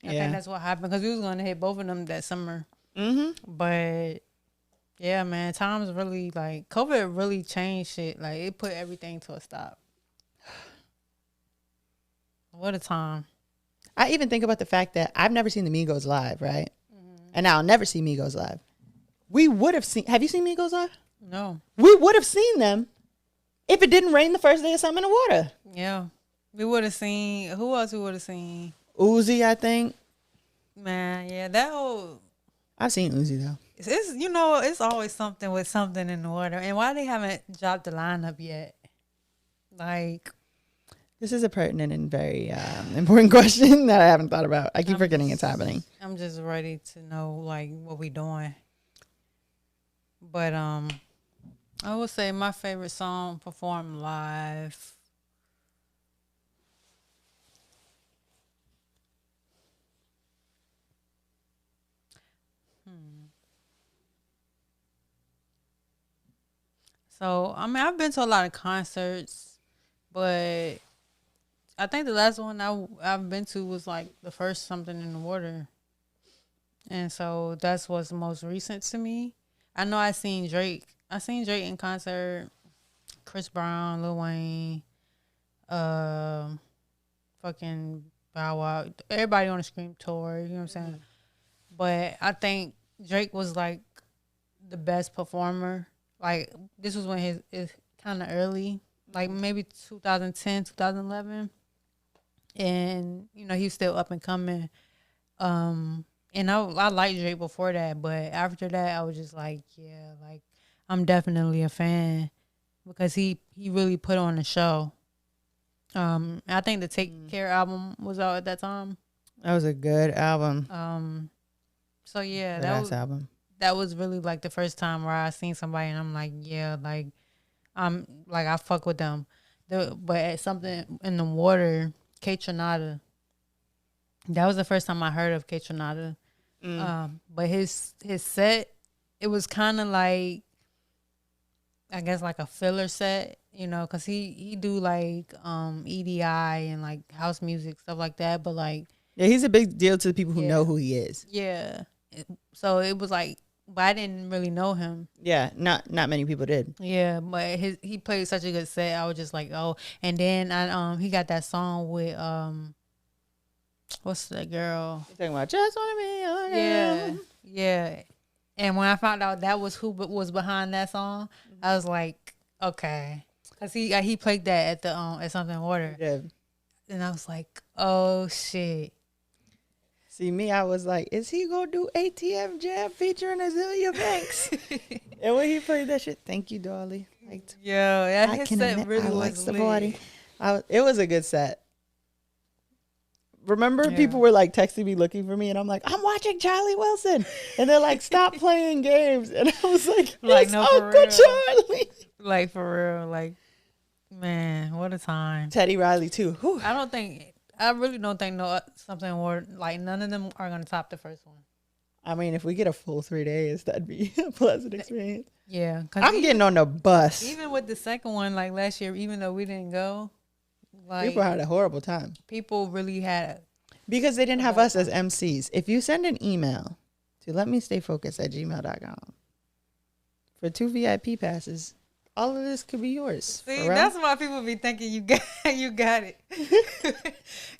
Speaker 1: I think that's what happened because we was going to hit both of them that summer. Mm-hmm. But yeah, man, times really like COVID really changed shit. Like it put everything to a stop. What a time!
Speaker 2: I even think about the fact that I've never seen the Migos live, right? Mm-hmm. And I'll never see Migos live. We would have seen. Have you seen Migos live?
Speaker 1: No.
Speaker 2: We would have seen them if it didn't rain the first day of Summer in the Water.
Speaker 1: Yeah, we would have seen. Who else we would have seen?
Speaker 2: Uzi, I think.
Speaker 1: Man, yeah, that whole.
Speaker 2: I've seen Uzi though.
Speaker 1: It's you know it's always something with something in the water, and why they haven't dropped the lineup yet? Like.
Speaker 2: This is a pertinent and very important question that I haven't thought about. I keep forgetting it's happening.
Speaker 1: I'm just ready to know like what we doing. But I would say my favorite song performed live. So I mean I've been to a lot of concerts, but I think the last one I've been to was like the first Something in the Water. And so that's what's most recent to me. I know I seen Drake. I seen Drake in concert, Chris Brown, Lil Wayne, fucking Bow Wow, everybody on the Scream tour, you know what I'm saying? But I think Drake was like the best performer. Like this was when it's kind of early, like maybe 2010, 2011. And you know he's still up and coming, and I liked Drake before that, but after that I was just like, yeah, like I'm definitely a fan because he really put on the show. I think the Take Care album was out at that time.
Speaker 2: That was a good album.
Speaker 1: So yeah,
Speaker 2: that was album.
Speaker 1: that was really like the first time where I seen somebody and I'm like, yeah, like I'm like I fuck with them. But at something in the water, Kate Tronada. That was the first time I heard of Kate Tronada. But his set, it was kind of like, I guess like a filler set, you know, because he do like EDI and like house music, stuff like that. But like,
Speaker 2: yeah, he's a big deal to the people who know who he is.
Speaker 1: Yeah. So it was like, but I didn't really know him.
Speaker 2: Yeah, not many people did.
Speaker 1: Yeah, but he played such a good set. I was just like, oh. And then he got that song with what's that girl?
Speaker 2: You're talking about Just Wanna Be Your Girl.
Speaker 1: Yeah. And when I found out that was who was behind that song, I was like, okay, cause he played that at the at something water.
Speaker 2: Yeah.
Speaker 1: And I was like, oh shit.
Speaker 2: See me, I was like, is he gonna do ATF Jam featuring Azealia Banks? And when he played that shit, thank you, Dolly.
Speaker 1: Yeah, his set really was
Speaker 2: the
Speaker 1: lit.
Speaker 2: party. It was a good set. Remember, people were like texting me looking for me, and I'm like, I'm watching Charlie Wilson, and they're like, stop playing games, and I was like, it's
Speaker 1: no,
Speaker 2: Uncle Charlie.
Speaker 1: Like for real, like man, what a time.
Speaker 2: Teddy Riley too. Whew.
Speaker 1: I really don't think something more like none of them are gonna top the first one.
Speaker 2: I mean, if we get a full 3 days, that'd be a pleasant experience.
Speaker 1: Yeah,
Speaker 2: I'm getting on the bus.
Speaker 1: Even with the second one, like last year, even though we didn't go, like
Speaker 2: people had a horrible time.
Speaker 1: People really had
Speaker 2: because they didn't have us as MCs. If you send an email to letmestayfocused@gmail.com for 2 VIP passes, all of this could be yours.
Speaker 1: See, that's why people be thinking you got it.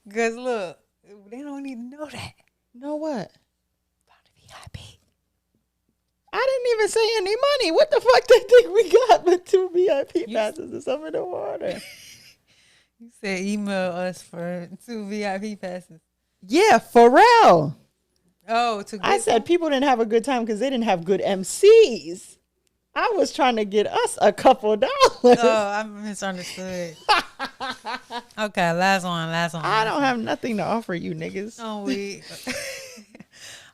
Speaker 1: Because look, they don't even know that.
Speaker 2: Know what?
Speaker 1: About the VIP.
Speaker 2: I didn't even say any money. What the fuck they think we got with 2 VIP passes to some in the water?
Speaker 1: You said email us for 2 VIP passes.
Speaker 2: Yeah, Pharrell.
Speaker 1: Oh,
Speaker 2: I said people didn't have a good time because they didn't have good MCs. I was trying to get us a couple dollars.
Speaker 1: Oh, I misunderstood. Okay, last one.
Speaker 2: I don't have nothing to offer you niggas.
Speaker 1: Oh, we.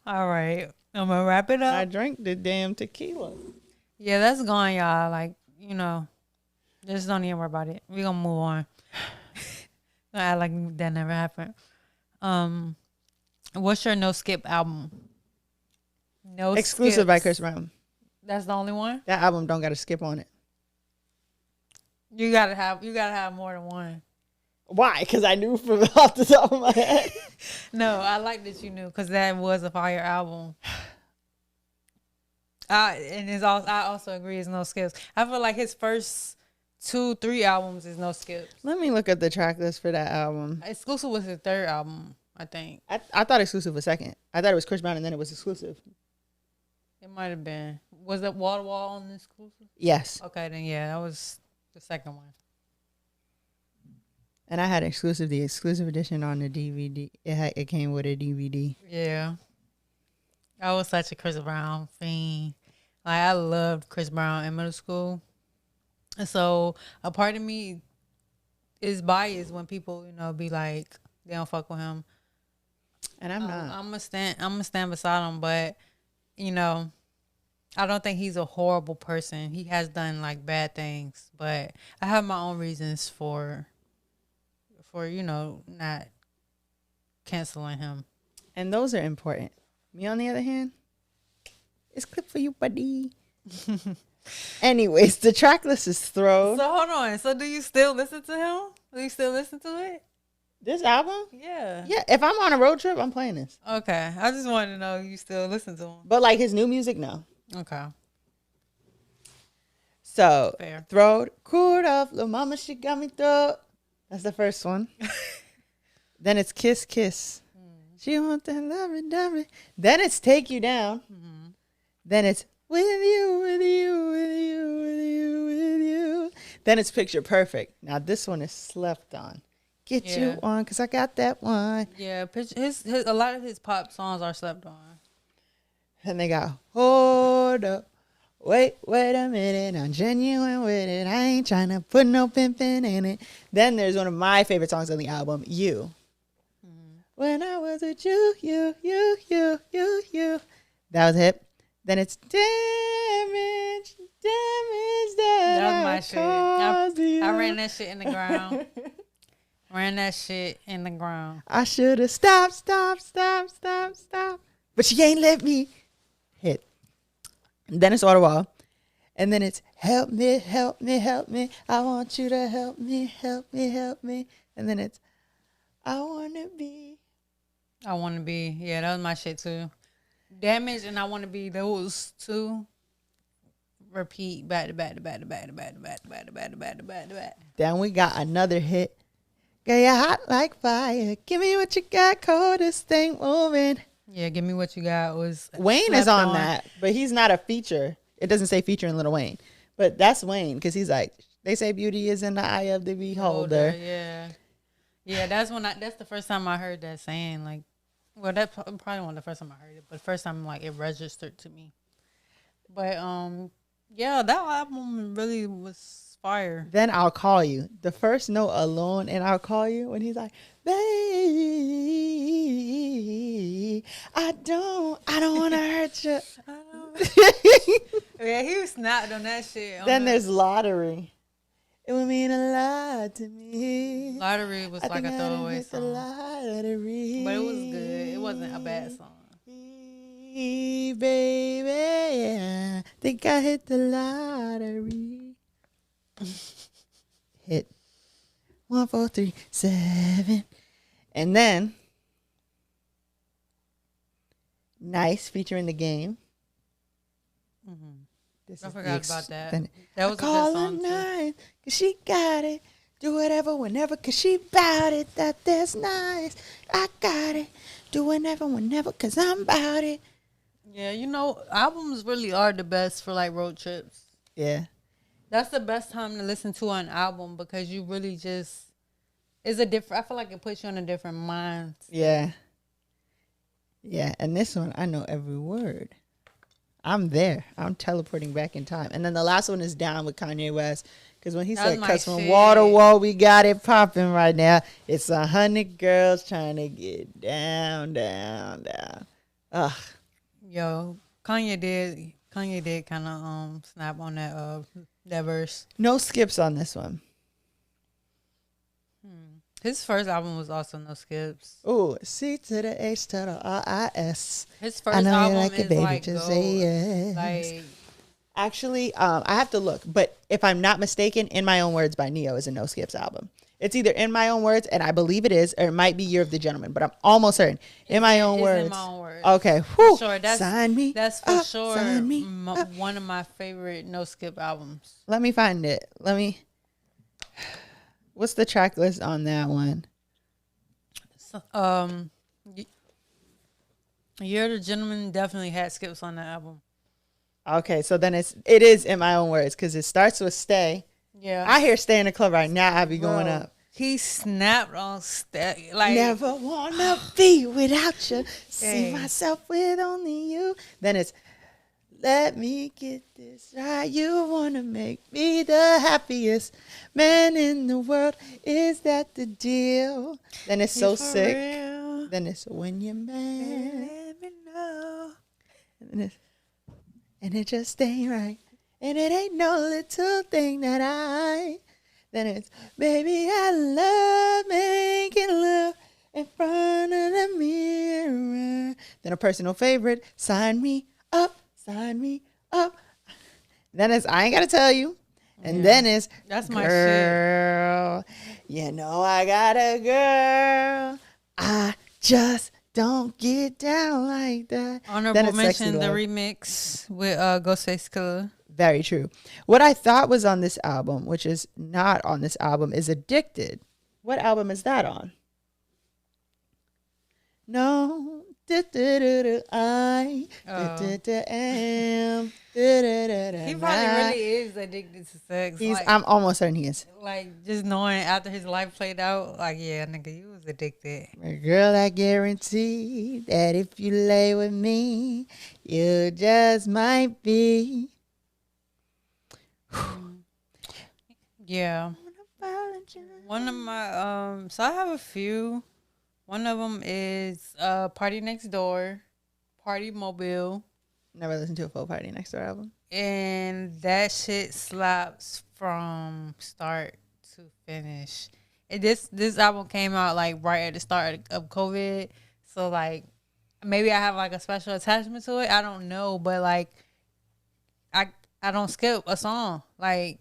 Speaker 1: All right. I'm going to wrap it up.
Speaker 2: I drank the damn tequila.
Speaker 1: Yeah, that's gone, y'all. Like, you know, just don't even worry about it. We're going to move on. Act like that never happened. What's your no skip album? No
Speaker 2: Exclusive
Speaker 1: skips.
Speaker 2: by Chris Brown.
Speaker 1: That's the only one?
Speaker 2: That album don't got a skip on it.
Speaker 1: You gotta have more than one.
Speaker 2: Why? Because I knew from off the top of my head.
Speaker 1: No, I like that you knew because that was a fire album. I also agree it's no skips. I feel like his first 2-3 albums is no skips.
Speaker 2: Let me look at the track list for that album.
Speaker 1: Exclusive was his third album, I think.
Speaker 2: I thought Exclusive was second. I thought it was Chris Brown and then it was Exclusive.
Speaker 1: It might have been. Was it Wall to Wall on the Exclusive?
Speaker 2: Yes.
Speaker 1: Okay, then yeah, that was the second one.
Speaker 2: And I had the exclusive edition on the DVD. It came with a DVD.
Speaker 1: Yeah. I was such a Chris Brown fiend. Like, I loved Chris Brown in middle school. And so a part of me is biased when people, you know, be like, they don't fuck with him.
Speaker 2: And I'm not.
Speaker 1: I'm gonna stand beside him, but you know, I don't think he's a horrible person. He has done like bad things, but I have my own reasons for you know, not canceling him.
Speaker 2: And those are important. Me, on the other hand, it's clip for you, buddy. Anyways, the track list is thrown.
Speaker 1: So hold on. So do you still listen to him? Do you still listen to it?
Speaker 2: This album?
Speaker 1: Yeah.
Speaker 2: Yeah. If I'm on a road trip, I'm playing this.
Speaker 1: Okay. I just wanted to know if you still listen to him.
Speaker 2: But like his new music, no.
Speaker 1: Okay.
Speaker 2: So,
Speaker 1: Fair.
Speaker 2: Throwed, cooled off, little mama, she got me through. That's the first one. Then it's Kiss Kiss. She want that love it. Then it's Take You Down. Mm-hmm. Then it's With You, With You, With You, With You, With You. Then it's Picture Perfect. Now this one is slept on. Get you on, because I got that one.
Speaker 1: Yeah, his a lot of his pop songs are slept on.
Speaker 2: And they got Hold Up. Wait a minute, I'm genuine with it. I ain't trying to put no pimpin' in it. Then there's one of my favorite songs on the album, You. Mm-hmm. When I was with you. That was hip. Then it's damage that
Speaker 1: was my
Speaker 2: I
Speaker 1: shit.
Speaker 2: caused you.
Speaker 1: I ran that shit in the ground. Ran that shit in the ground.
Speaker 2: I should have stopped. But she ain't let me hit. And then it's Auto Wall. And then it's help me. I want you to help me. And then it's I want to be.
Speaker 1: Yeah, that was my shit too. Damage and I want to be, those two. Repeat back to back.
Speaker 2: Then we got another hit. Girl, you're hot like fire. Give me what you got, coldest thing moving.
Speaker 1: Yeah, give me what you got was
Speaker 2: Wayne is on that, but he's not a feature. It doesn't say feature in Lil Wayne, but that's Wayne because he's like, they say beauty is in the eye of the beholder.
Speaker 1: Yeah. That's the first time I heard that saying. Like, well, that probably wasn't the first time I heard it, but first time like it registered to me. But yeah, that album really was fire.
Speaker 2: Then I'll call you. The first note alone, and I'll call you when he's like, babe, I don't want to hurt you.
Speaker 1: Yeah, he was snapped on that shit.
Speaker 2: Then there's Lottery. It would mean a lot to me.
Speaker 1: Lottery was like a throwaway song.
Speaker 2: Lottery.
Speaker 1: But it was good. It wasn't a bad song.
Speaker 2: Baby, I think I hit the lottery. Hit 1, 4, 3, 7. And then Nice featuring The Game.
Speaker 1: I forgot about that.
Speaker 2: Then
Speaker 1: That was a good song too.
Speaker 2: Nice, cause she got it. Do whatever, whenever, cause she bout it. That's nice. I got it. Do whenever, cause I'm about it.
Speaker 1: Yeah, you know, albums really are the best for like road trips.
Speaker 2: Yeah.
Speaker 1: That's the best time to listen to an album because you really just, it's a different, I feel like it puts you on a different mind.
Speaker 2: Yeah. Yeah, and this one, I know every word. I'm there. I'm teleporting back in time. And then the last one is Down with Kanye West. Because when he said, because from wall to wall, we got it popping right now. It's 100 girls trying to get down. Ugh.
Speaker 1: Yo, Kanye did kind of snap on that verse.
Speaker 2: No skips on this one.
Speaker 1: His first album was also no skips.
Speaker 2: Ooh, C to the H to the R-I-S.
Speaker 1: His first
Speaker 2: I know
Speaker 1: album
Speaker 2: you like
Speaker 1: is
Speaker 2: it, baby,
Speaker 1: like
Speaker 2: just
Speaker 1: gold.
Speaker 2: say yes.
Speaker 1: Like,
Speaker 2: actually, I have to look, but if I'm not mistaken, In My Own Words by Neo is a no skips album. It's either In My Own Words, and I believe it is, or it might be Year of the Gentleman, but I'm almost certain. In My Own Words.
Speaker 1: In My Own Words.
Speaker 2: Okay. Whew.
Speaker 1: Sure,
Speaker 2: Sign me.
Speaker 1: That's for sure
Speaker 2: Sign me.
Speaker 1: one of my favorite no skip albums.
Speaker 2: Let me find it. What's the track list on that one?
Speaker 1: Year of the Gentleman definitely had skips on that album.
Speaker 2: Okay, so then it is In My Own Words because it starts with Stay.
Speaker 1: Yeah,
Speaker 2: I hear Stay in the club right now. I be going up.
Speaker 1: He snapped on Stay. Like,
Speaker 2: never wanna be without you. See myself with only you. Then it's let me get this right. You wanna make me the happiest man in the world. Is that the deal? Then it's So Sick. Real. Then it's When You're Mad. Let me know. And it just ain't right. And it ain't no little thing that Then it's Baby, I love making love in front of the mirror. Then a personal favorite, Sign Me Up. Sign me up. Then it's I Ain't Gotta Tell You. And then it's
Speaker 1: That's my
Speaker 2: girl, shit. You know I got a girl. I just don't get down like that.
Speaker 1: Honorable mention the remix with Ghostface Killah.
Speaker 2: Very true. What I thought was on this album, which is not on this album, is Addicted. What album is that on? No. I am.
Speaker 1: He probably really is addicted to sex.
Speaker 2: I'm almost certain he is.
Speaker 1: Like, just knowing after his life played out, like, yeah, nigga, you was addicted.
Speaker 2: Girl, I guarantee that if you lay with me, you just might be.
Speaker 1: Yeah. One of my so I have a few. One of them is Party Next Door, Party Mobile,
Speaker 2: Never listened to a full Party Next Door album.
Speaker 1: And that shit slaps from start to finish. And this album came out like right at the start of COVID. So like maybe I have like a special attachment to it. I don't know, but like I don't skip a song. Like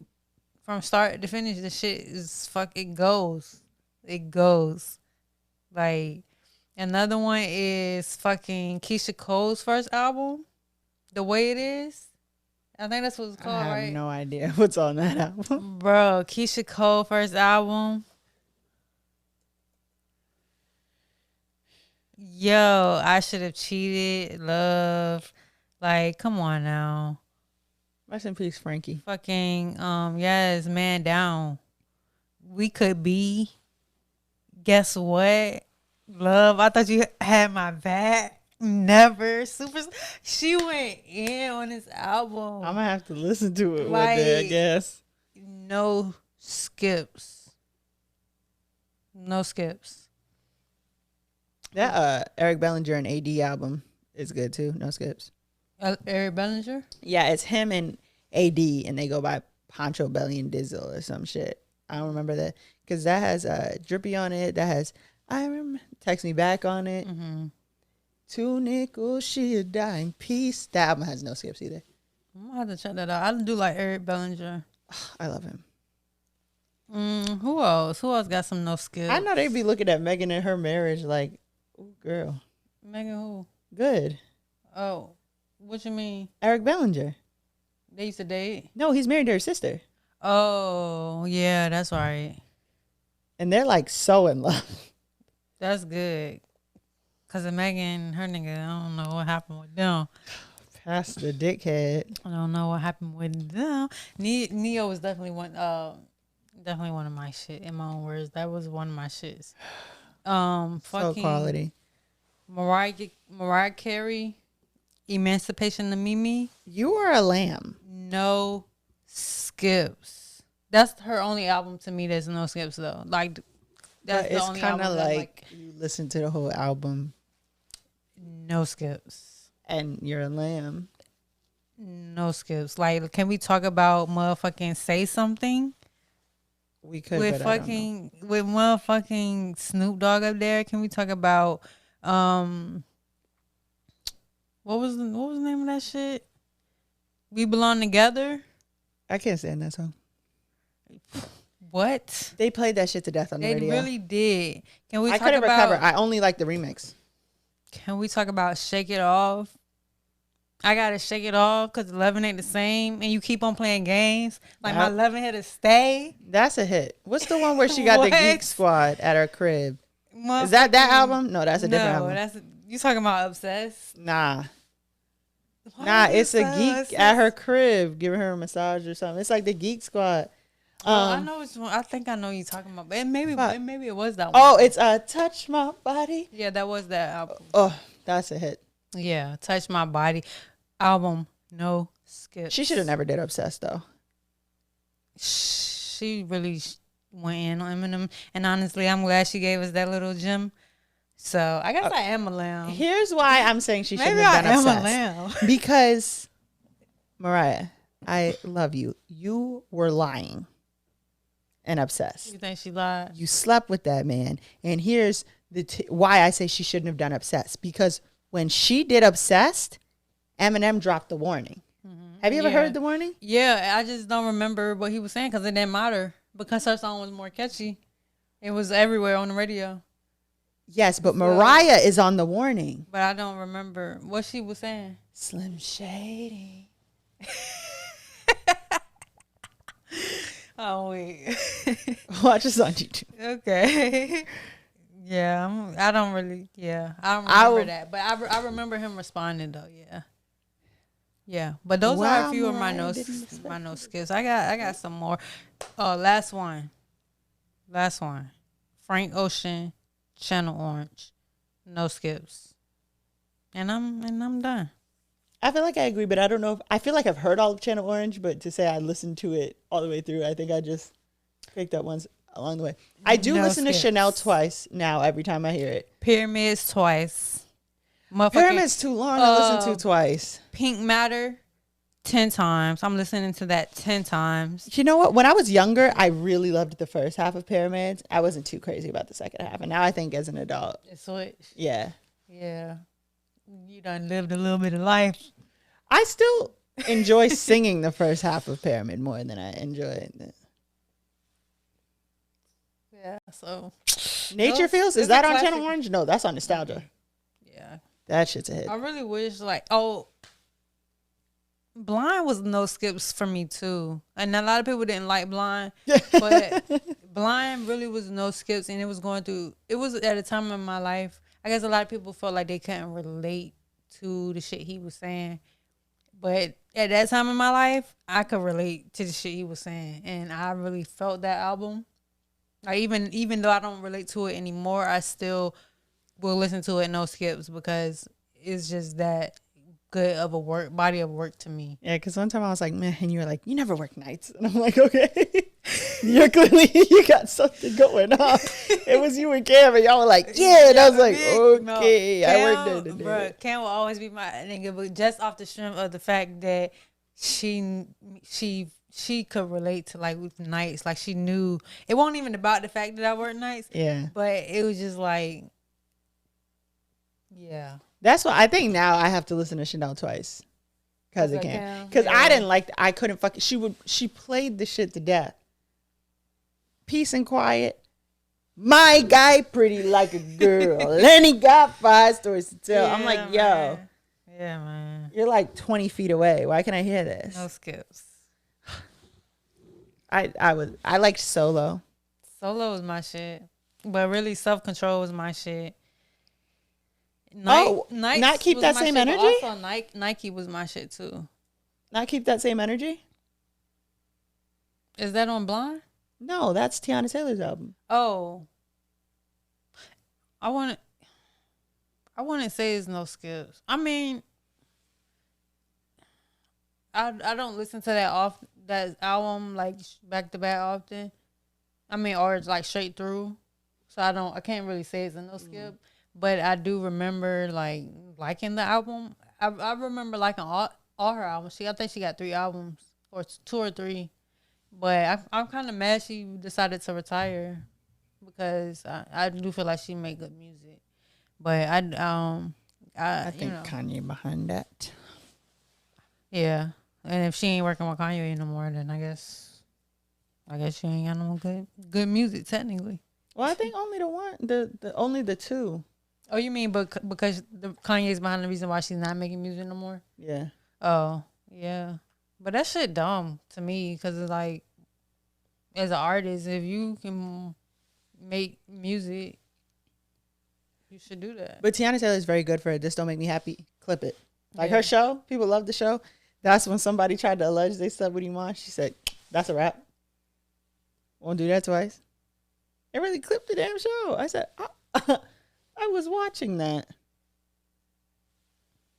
Speaker 1: from start to finish, the shit is it goes. It goes. Like another one is fucking Keisha Cole's first album, The Way It Is. I think that's what it's called, right?
Speaker 2: I have no idea what's on that album.
Speaker 1: Bro, Keisha Cole first album. Yo, I should have cheated. Love. Like, come on now.
Speaker 2: Rest in peace, Frankie.
Speaker 1: Fucking, yes, man down. We could be. Guess what? Love, I thought you had my back. Never. She went in on this album.
Speaker 2: I'm gonna have to listen to it one day, I guess.
Speaker 1: No skips. No skips.
Speaker 2: That Eric Bellinger and AD album is good too. No skips.
Speaker 1: Eric Bellinger?
Speaker 2: Yeah, it's him and AD, and they go by Poncho Belly and Dizzle or some shit. I don't remember that because that has Drippy on it. That has I remember Text Me Back on it.
Speaker 1: Mm-hmm.
Speaker 2: 2 nickels, she'll die in peace. That album has no skips either.
Speaker 1: I'm gonna have to check that out. I do like Eric Bellinger.
Speaker 2: I love him.
Speaker 1: Who else? Who else got some no skips?
Speaker 2: I know they'd be looking at Megan and her marriage like, ooh, girl.
Speaker 1: Megan who?
Speaker 2: Good.
Speaker 1: Oh, what you mean?
Speaker 2: Eric Bellinger.
Speaker 1: They used to date?
Speaker 2: No, he's married to her sister.
Speaker 1: Oh, yeah, that's right.
Speaker 2: And they're like so in love.
Speaker 1: That's good. Cause of Megan, her nigga, I don't know what happened with them.
Speaker 2: Past the dickhead.
Speaker 1: I don't know what happened with them. Neo was definitely one of my shit. In my own words, that was one of my shits. Fucking
Speaker 2: So quality.
Speaker 1: Mariah Carey, Emancipation of Mimi.
Speaker 2: You are a lamb.
Speaker 1: No skips. That's her only album to me. There's no skips though. Like that's the only album. It's kind of
Speaker 2: like you listen to the whole album.
Speaker 1: No skips.
Speaker 2: And you're a lamb.
Speaker 1: No skips. Like, can we talk about motherfucking Say Something?
Speaker 2: We could,
Speaker 1: with motherfucking Snoop Dogg up there. Can we talk about what was the name of that shit? We Belong Together.
Speaker 2: I can't stand that song.
Speaker 1: What?
Speaker 2: They played that shit to death on the radio.
Speaker 1: They really did. Can we?
Speaker 2: I couldn't recover. I only like the remix.
Speaker 1: Can we talk about Shake It Off? I gotta shake it off because 11 ain't the same, and you keep on playing games. Like my 11 here to stay.
Speaker 2: That's a hit. What's the one where she got the Geek Squad at her crib? Is that album? No, that's a different album.
Speaker 1: You talking about Obsessed?
Speaker 2: Nah, it's a geek at her crib giving her a massage or something. It's like the Geek Squad.
Speaker 1: I know which one. I think I know you talking about, but maybe it was that one.
Speaker 2: Oh, it's Touch My Body.
Speaker 1: Yeah, that was that album.
Speaker 2: Oh, that's a hit.
Speaker 1: Yeah, Touch My Body album, no skips.
Speaker 2: She should have never did Obsessed though.
Speaker 1: She really went in on Eminem, and honestly, I'm glad she gave us that little gem. So I guess I am a lamb.
Speaker 2: Here's why I'm saying she shouldn't have done Obsessed. Maybe I am a lamb. Because Mariah, I love you. You were lying. And Obsessed.
Speaker 1: You think she lied?
Speaker 2: You slept with that man. And here's why I say she shouldn't have done Obsessed. Because when she did Obsessed, Eminem dropped the warning. Mm-hmm. Have you ever heard the warning?
Speaker 1: Yeah, I just don't remember what he was saying because it didn't matter. Because her song was more catchy. It was everywhere on the radio.
Speaker 2: Yes, but Mariah is on the warning.
Speaker 1: But I don't remember what she was saying.
Speaker 2: Slim Shady.
Speaker 1: Oh, wait.
Speaker 2: Watch this on YouTube.
Speaker 1: Okay. Yeah, I don't remember that. But I remember him responding, though, yeah. Yeah, but those are a few of my no skills. I got some more. Oh, last one. Frank Ocean, Channel Orange. No skips. And I'm done.
Speaker 2: I feel like I agree, but I don't know I feel like I've heard all of Channel Orange, but to say I listened to it all the way through, I think I just picked up ones along the way. I do listen to Chanel twice now every time I hear it.
Speaker 1: Pyramids twice.
Speaker 2: Pyramid's too long to listen to twice.
Speaker 1: Pink Matter, 10 times. I'm listening to that 10 times.
Speaker 2: You know what? When I was younger, I really loved the first half of Pyramids. I wasn't too crazy about the second half. And now I think as an adult.
Speaker 1: It switched.
Speaker 2: Yeah.
Speaker 1: Yeah. You done lived a little bit of life.
Speaker 2: I still enjoy singing the first half of Pyramid more than I enjoy it.
Speaker 1: Yeah, so.
Speaker 2: Nature Feels? Is that on Channel Orange? No, that's on Nostalgia.
Speaker 1: Yeah.
Speaker 2: That shit's a hit.
Speaker 1: I really wish, Blind was no skips for me, too. And a lot of people didn't like Blind. But Blind really was no skips. And it was at a time in my life. I guess a lot of people felt like they couldn't relate to the shit he was saying. But at that time in my life, I could relate to the shit he was saying. And I really felt that album. Like even though I don't relate to it anymore, I still will listen to it no skips because it's just that good of a body of work to me.
Speaker 2: Yeah, because one time I was like, man, and you were like, you never work nights. And I'm like, okay. You're clearly, you got something going on. It was you and Cam, and y'all were like, yeah. And I was like, okay,
Speaker 1: no,
Speaker 2: I worked there today.
Speaker 1: Bro, Cam will always be my nigga, but just off the strength of the fact that she could relate to like nights. Like she knew it wasn't even about the fact that I work nights.
Speaker 2: Yeah.
Speaker 1: But it was just like, yeah.
Speaker 2: That's why I think now I have to listen to Chanel twice. Because it can. Because I didn't like, I couldn't fucking, she played the shit to death. Peace and Quiet. My guy pretty like a girl. And he got 5 stories to tell. Yeah, I'm like, yo.
Speaker 1: Man. Yeah, man.
Speaker 2: You're like 20 feet away. Why can't I hear this?
Speaker 1: No skips.
Speaker 2: I liked Solo.
Speaker 1: Solo was my shit. But really Self Control was my shit.
Speaker 2: Not Keep That Same
Speaker 1: shit,
Speaker 2: Energy?
Speaker 1: Also Nike was my shit too.
Speaker 2: Not Keep That Same Energy?
Speaker 1: Is that on Blind?
Speaker 2: No, that's Tiana Taylor's album.
Speaker 1: Oh. I wouldn't say it's no skips. I mean, I don't listen to that album like back to back often. I mean, or it's like straight through. So I can't really say it's a no skip. But I do remember like liking the album. I remember liking all her albums. I think she got 3 albums or 2 or 3. But I'm kind of mad she decided to retire because I do feel like she make good music. But I think
Speaker 2: Kanye behind that.
Speaker 1: Yeah, and if she ain't working with Kanye no more, then I guess she ain't got no good music technically.
Speaker 2: Well, I think only only the 2.
Speaker 1: Oh, you mean because Kanye's behind the reason why she's not making music no more?
Speaker 2: Yeah.
Speaker 1: Oh, yeah. But that shit dumb to me because it's like, as an artist, if you can make music, you should do that.
Speaker 2: But Tiana Taylor is very good for it. This Don't Make Me Happy. Clip it. Like her show, people love the show. That's when somebody tried to allege they slept with Iman. She said, that's a wrap. Won't do that twice. It really clipped the damn show. I said, I was watching that.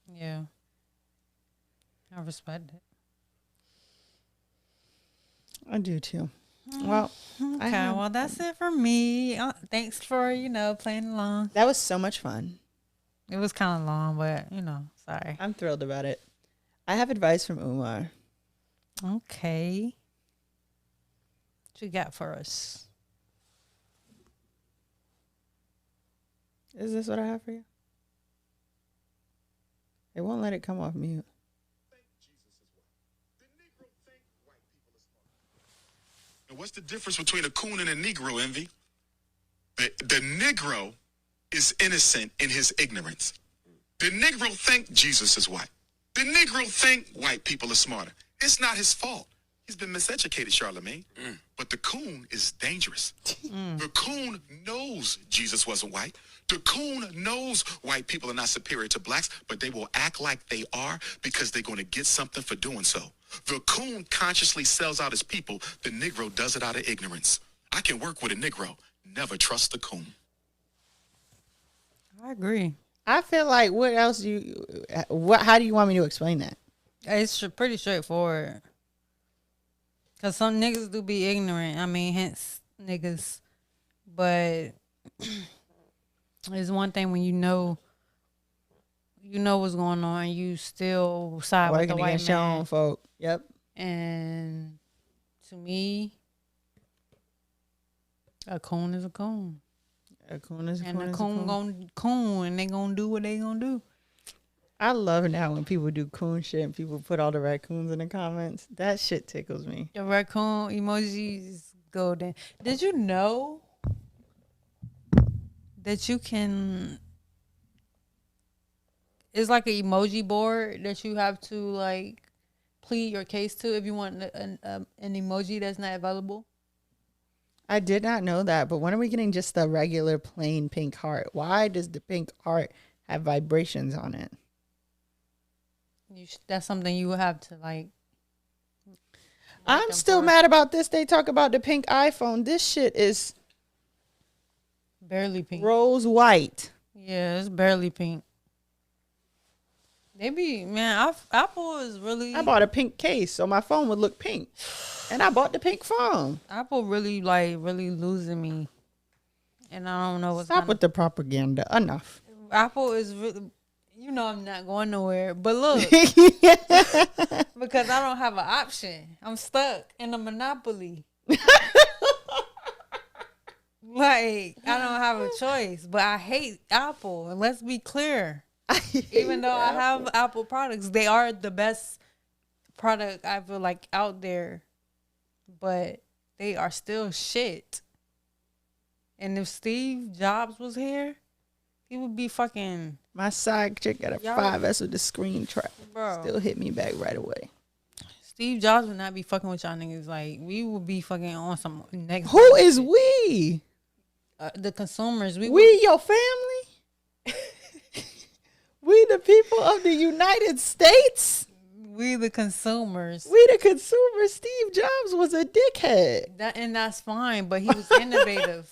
Speaker 1: Yeah. I respect it.
Speaker 2: I do too. Well,
Speaker 1: okay. Well, that's it for me. Thanks for, playing along.
Speaker 2: That was so much fun.
Speaker 1: It was kind of long, but, sorry.
Speaker 2: I'm thrilled about it. I have advice from Umar.
Speaker 1: Okay. What you got for us?
Speaker 2: Is this what I have for you? It won't let it come off mute.
Speaker 3: And what's the difference between a coon and a Negro, Envy? The Negro is innocent in his ignorance. The Negro think Jesus is white. The Negro think white people are smarter. It's not his fault. He's been miseducated, Charlemagne. But the coon is dangerous. The coon knows Jesus wasn't white. The coon knows white people are not superior to blacks, but they will act like they are because they're going to get something for doing so. The coon consciously sells out his people. The Negro does it out of ignorance. I can work with a Negro. Never trust the coon.
Speaker 1: I agree.
Speaker 2: I feel like what else how do you want me to explain that?
Speaker 1: It's pretty straightforward. Because some niggas do be ignorant. I mean, hence niggas. But it's one thing when you know you know what's going on. You still side with the white man.
Speaker 2: Folk. Yep.
Speaker 1: And to me, a coon is a coon.
Speaker 2: A coon is a
Speaker 1: and
Speaker 2: coon.
Speaker 1: And a coon gonna coon, and they gonna do what they gonna do.
Speaker 2: I love now when people do coon shit and people put all the raccoons in the comments. That shit tickles me.
Speaker 1: The raccoon emojis golden. Did you know that you can? It's like an emoji board that you have to like plead your case to if you want an emoji that's not available.
Speaker 2: I did not know that, but when are we getting just the regular plain pink heart? Why does the pink heart have vibrations on it?
Speaker 1: That's something you would have to like.
Speaker 2: I'm still mad about this. They talk about the pink iPhone. This shit is
Speaker 1: barely pink.
Speaker 2: Rose white.
Speaker 1: Yeah, it's barely pink. Apple is really.
Speaker 2: I bought a pink case so my phone would look pink, and I bought the pink phone.
Speaker 1: Apple really losing me, and I don't know what's.
Speaker 2: Stop with the propaganda. Enough.
Speaker 1: Apple is really. You know I'm not going nowhere, but look, because I don't have an option. I'm stuck in a monopoly. Like I don't have a choice, but I hate Apple. And let's be clear. Even though I have Apple products, they are the best product I feel like out there, but they are still shit. And if Steve Jobs was here, he would be fucking.
Speaker 2: My side chick got a 5S with the screen trap. Bro. Still hit me back right away.
Speaker 1: Steve Jobs would not be fucking with y'all niggas. Like, we would be fucking on some next.
Speaker 2: Who is we?
Speaker 1: The consumers.
Speaker 2: We your family? We the people of the United States?
Speaker 1: We the consumers.
Speaker 2: We the consumers. Steve Jobs was a dickhead.
Speaker 1: And that's fine, but he was innovative.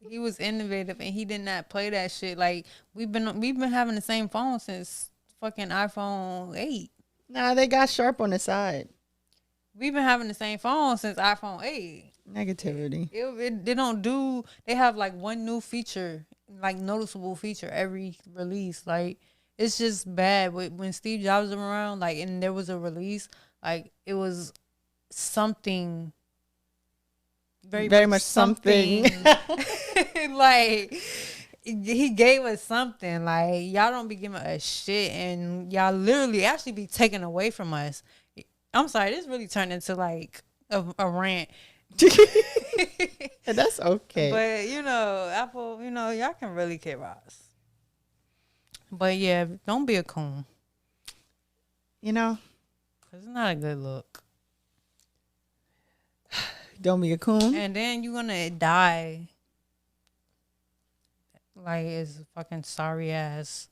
Speaker 1: He was innovative, and he did not play that shit. Like we've been having the same phone since fucking iPhone 8.
Speaker 2: Nah, they got sharp on the side.
Speaker 1: We've been having the same phone since iPhone 8.
Speaker 2: Negativity.
Speaker 1: They don't do. They have like one new feature, like noticeable feature every release. Like it's just bad. When Steve Jobs was around, like, and there was a release, like it was something. Very much something. Like he gave us something. Like y'all don't be giving us shit, and y'all literally actually be taken away from us. I'm sorry, this really turned into like a rant.
Speaker 2: And that's okay.
Speaker 1: But you know, Apple, you know, y'all can really care about us. But yeah, don't be a coon.
Speaker 2: You know,
Speaker 1: 'cause it's not a good look.
Speaker 2: Don't be a coon.
Speaker 1: And then you're gonna die. Like it's a fucking sorry ass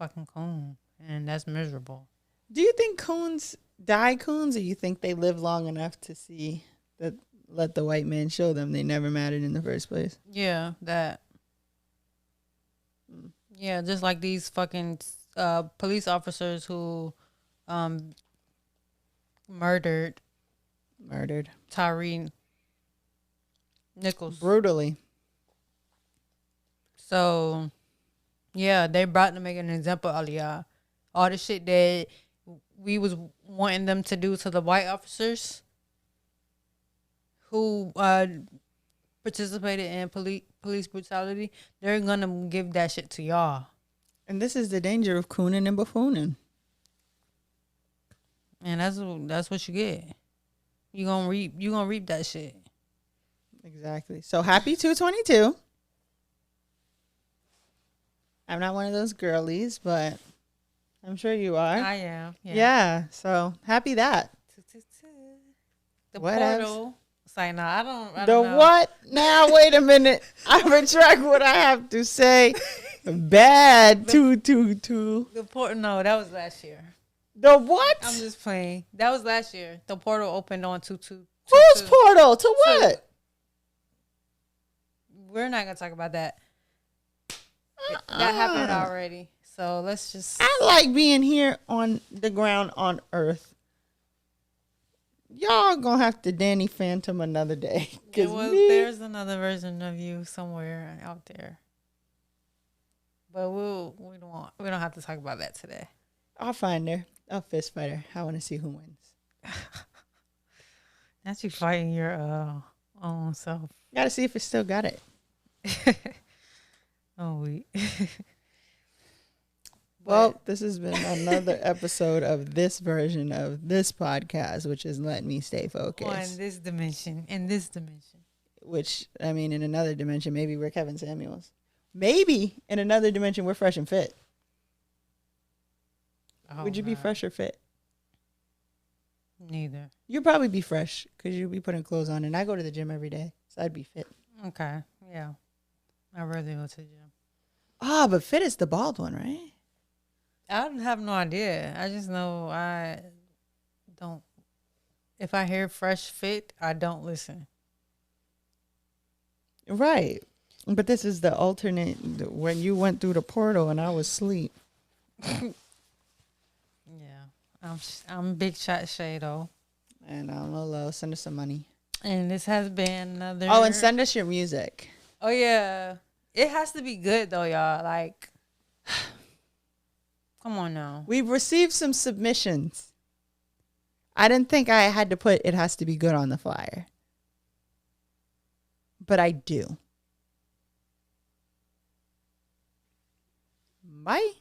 Speaker 1: fucking coon. And that's miserable.
Speaker 2: Do you think coons die coons, or you think they live long enough to see that let the white man show them they never mattered in the first place?
Speaker 1: Yeah, that. Yeah, just like these fucking police officers who murdered Tyree Nichols
Speaker 2: brutally.
Speaker 1: So, yeah, they brought to make an example of y'all. All the shit that we was wanting them to do to the white officers who participated in police brutality, they're gonna give that shit to y'all.
Speaker 2: And this is the danger of cooning and buffooning.
Speaker 1: And that's what you get. You gonna reap that shit.
Speaker 2: Exactly. So happy 222. I'm not one of those girlies, but I'm sure you are.
Speaker 1: I am.
Speaker 2: Yeah. So happy that.
Speaker 1: The portal. Say no, I don't
Speaker 2: the
Speaker 1: know.
Speaker 2: What? Now wait a minute. I retract what I have to say. Bad 222.
Speaker 1: The portal. No, that was last year.
Speaker 2: The what?
Speaker 1: I'm just playing. That was last year. The portal opened on 2/2.
Speaker 2: Whose portal? To what?
Speaker 1: We're not gonna talk about that. That happened already. So let's just.
Speaker 2: I like being here on the ground on Earth. Y'all gonna have to Danny Phantom another day.
Speaker 1: There's another version of you somewhere out there. But we don't have to talk about that today.
Speaker 2: I'll find her. I'll fist fight her. I want to see who wins.
Speaker 1: Not you fighting your own self.
Speaker 2: Got to see if it still got it.
Speaker 1: Oh, wait.
Speaker 2: Well, this has been another episode of this version of this podcast, which is Let Me Stay Focused.
Speaker 1: In this dimension.
Speaker 2: Which, I mean, in another dimension, maybe we're Kevin Samuels. Maybe in another dimension, we're fresh and fit.
Speaker 1: Oh,
Speaker 2: Would you be fresh or fit?
Speaker 1: Neither.
Speaker 2: You'd probably be fresh because you'd be putting clothes on. And I go to the gym every day, so I'd be fit.
Speaker 1: Okay, yeah. I'd rather go to the gym.
Speaker 2: Ah, but fit is the bald one, right?
Speaker 1: I have no idea. I just know I don't. If I hear fresh fit, I don't listen.
Speaker 2: Right. But this is the alternate when you went through the portal and I was asleep.
Speaker 1: Yeah. I'm Big Shot Shay, though.
Speaker 2: And I'm Lolo. Send us some money.
Speaker 1: And this has been another.
Speaker 2: Oh, and send us your music.
Speaker 1: Oh, yeah. It has to be good, though, y'all. Like, come on now.
Speaker 2: We've received some submissions. I didn't think I had to put it has to be good on the flyer. But I do. Bye.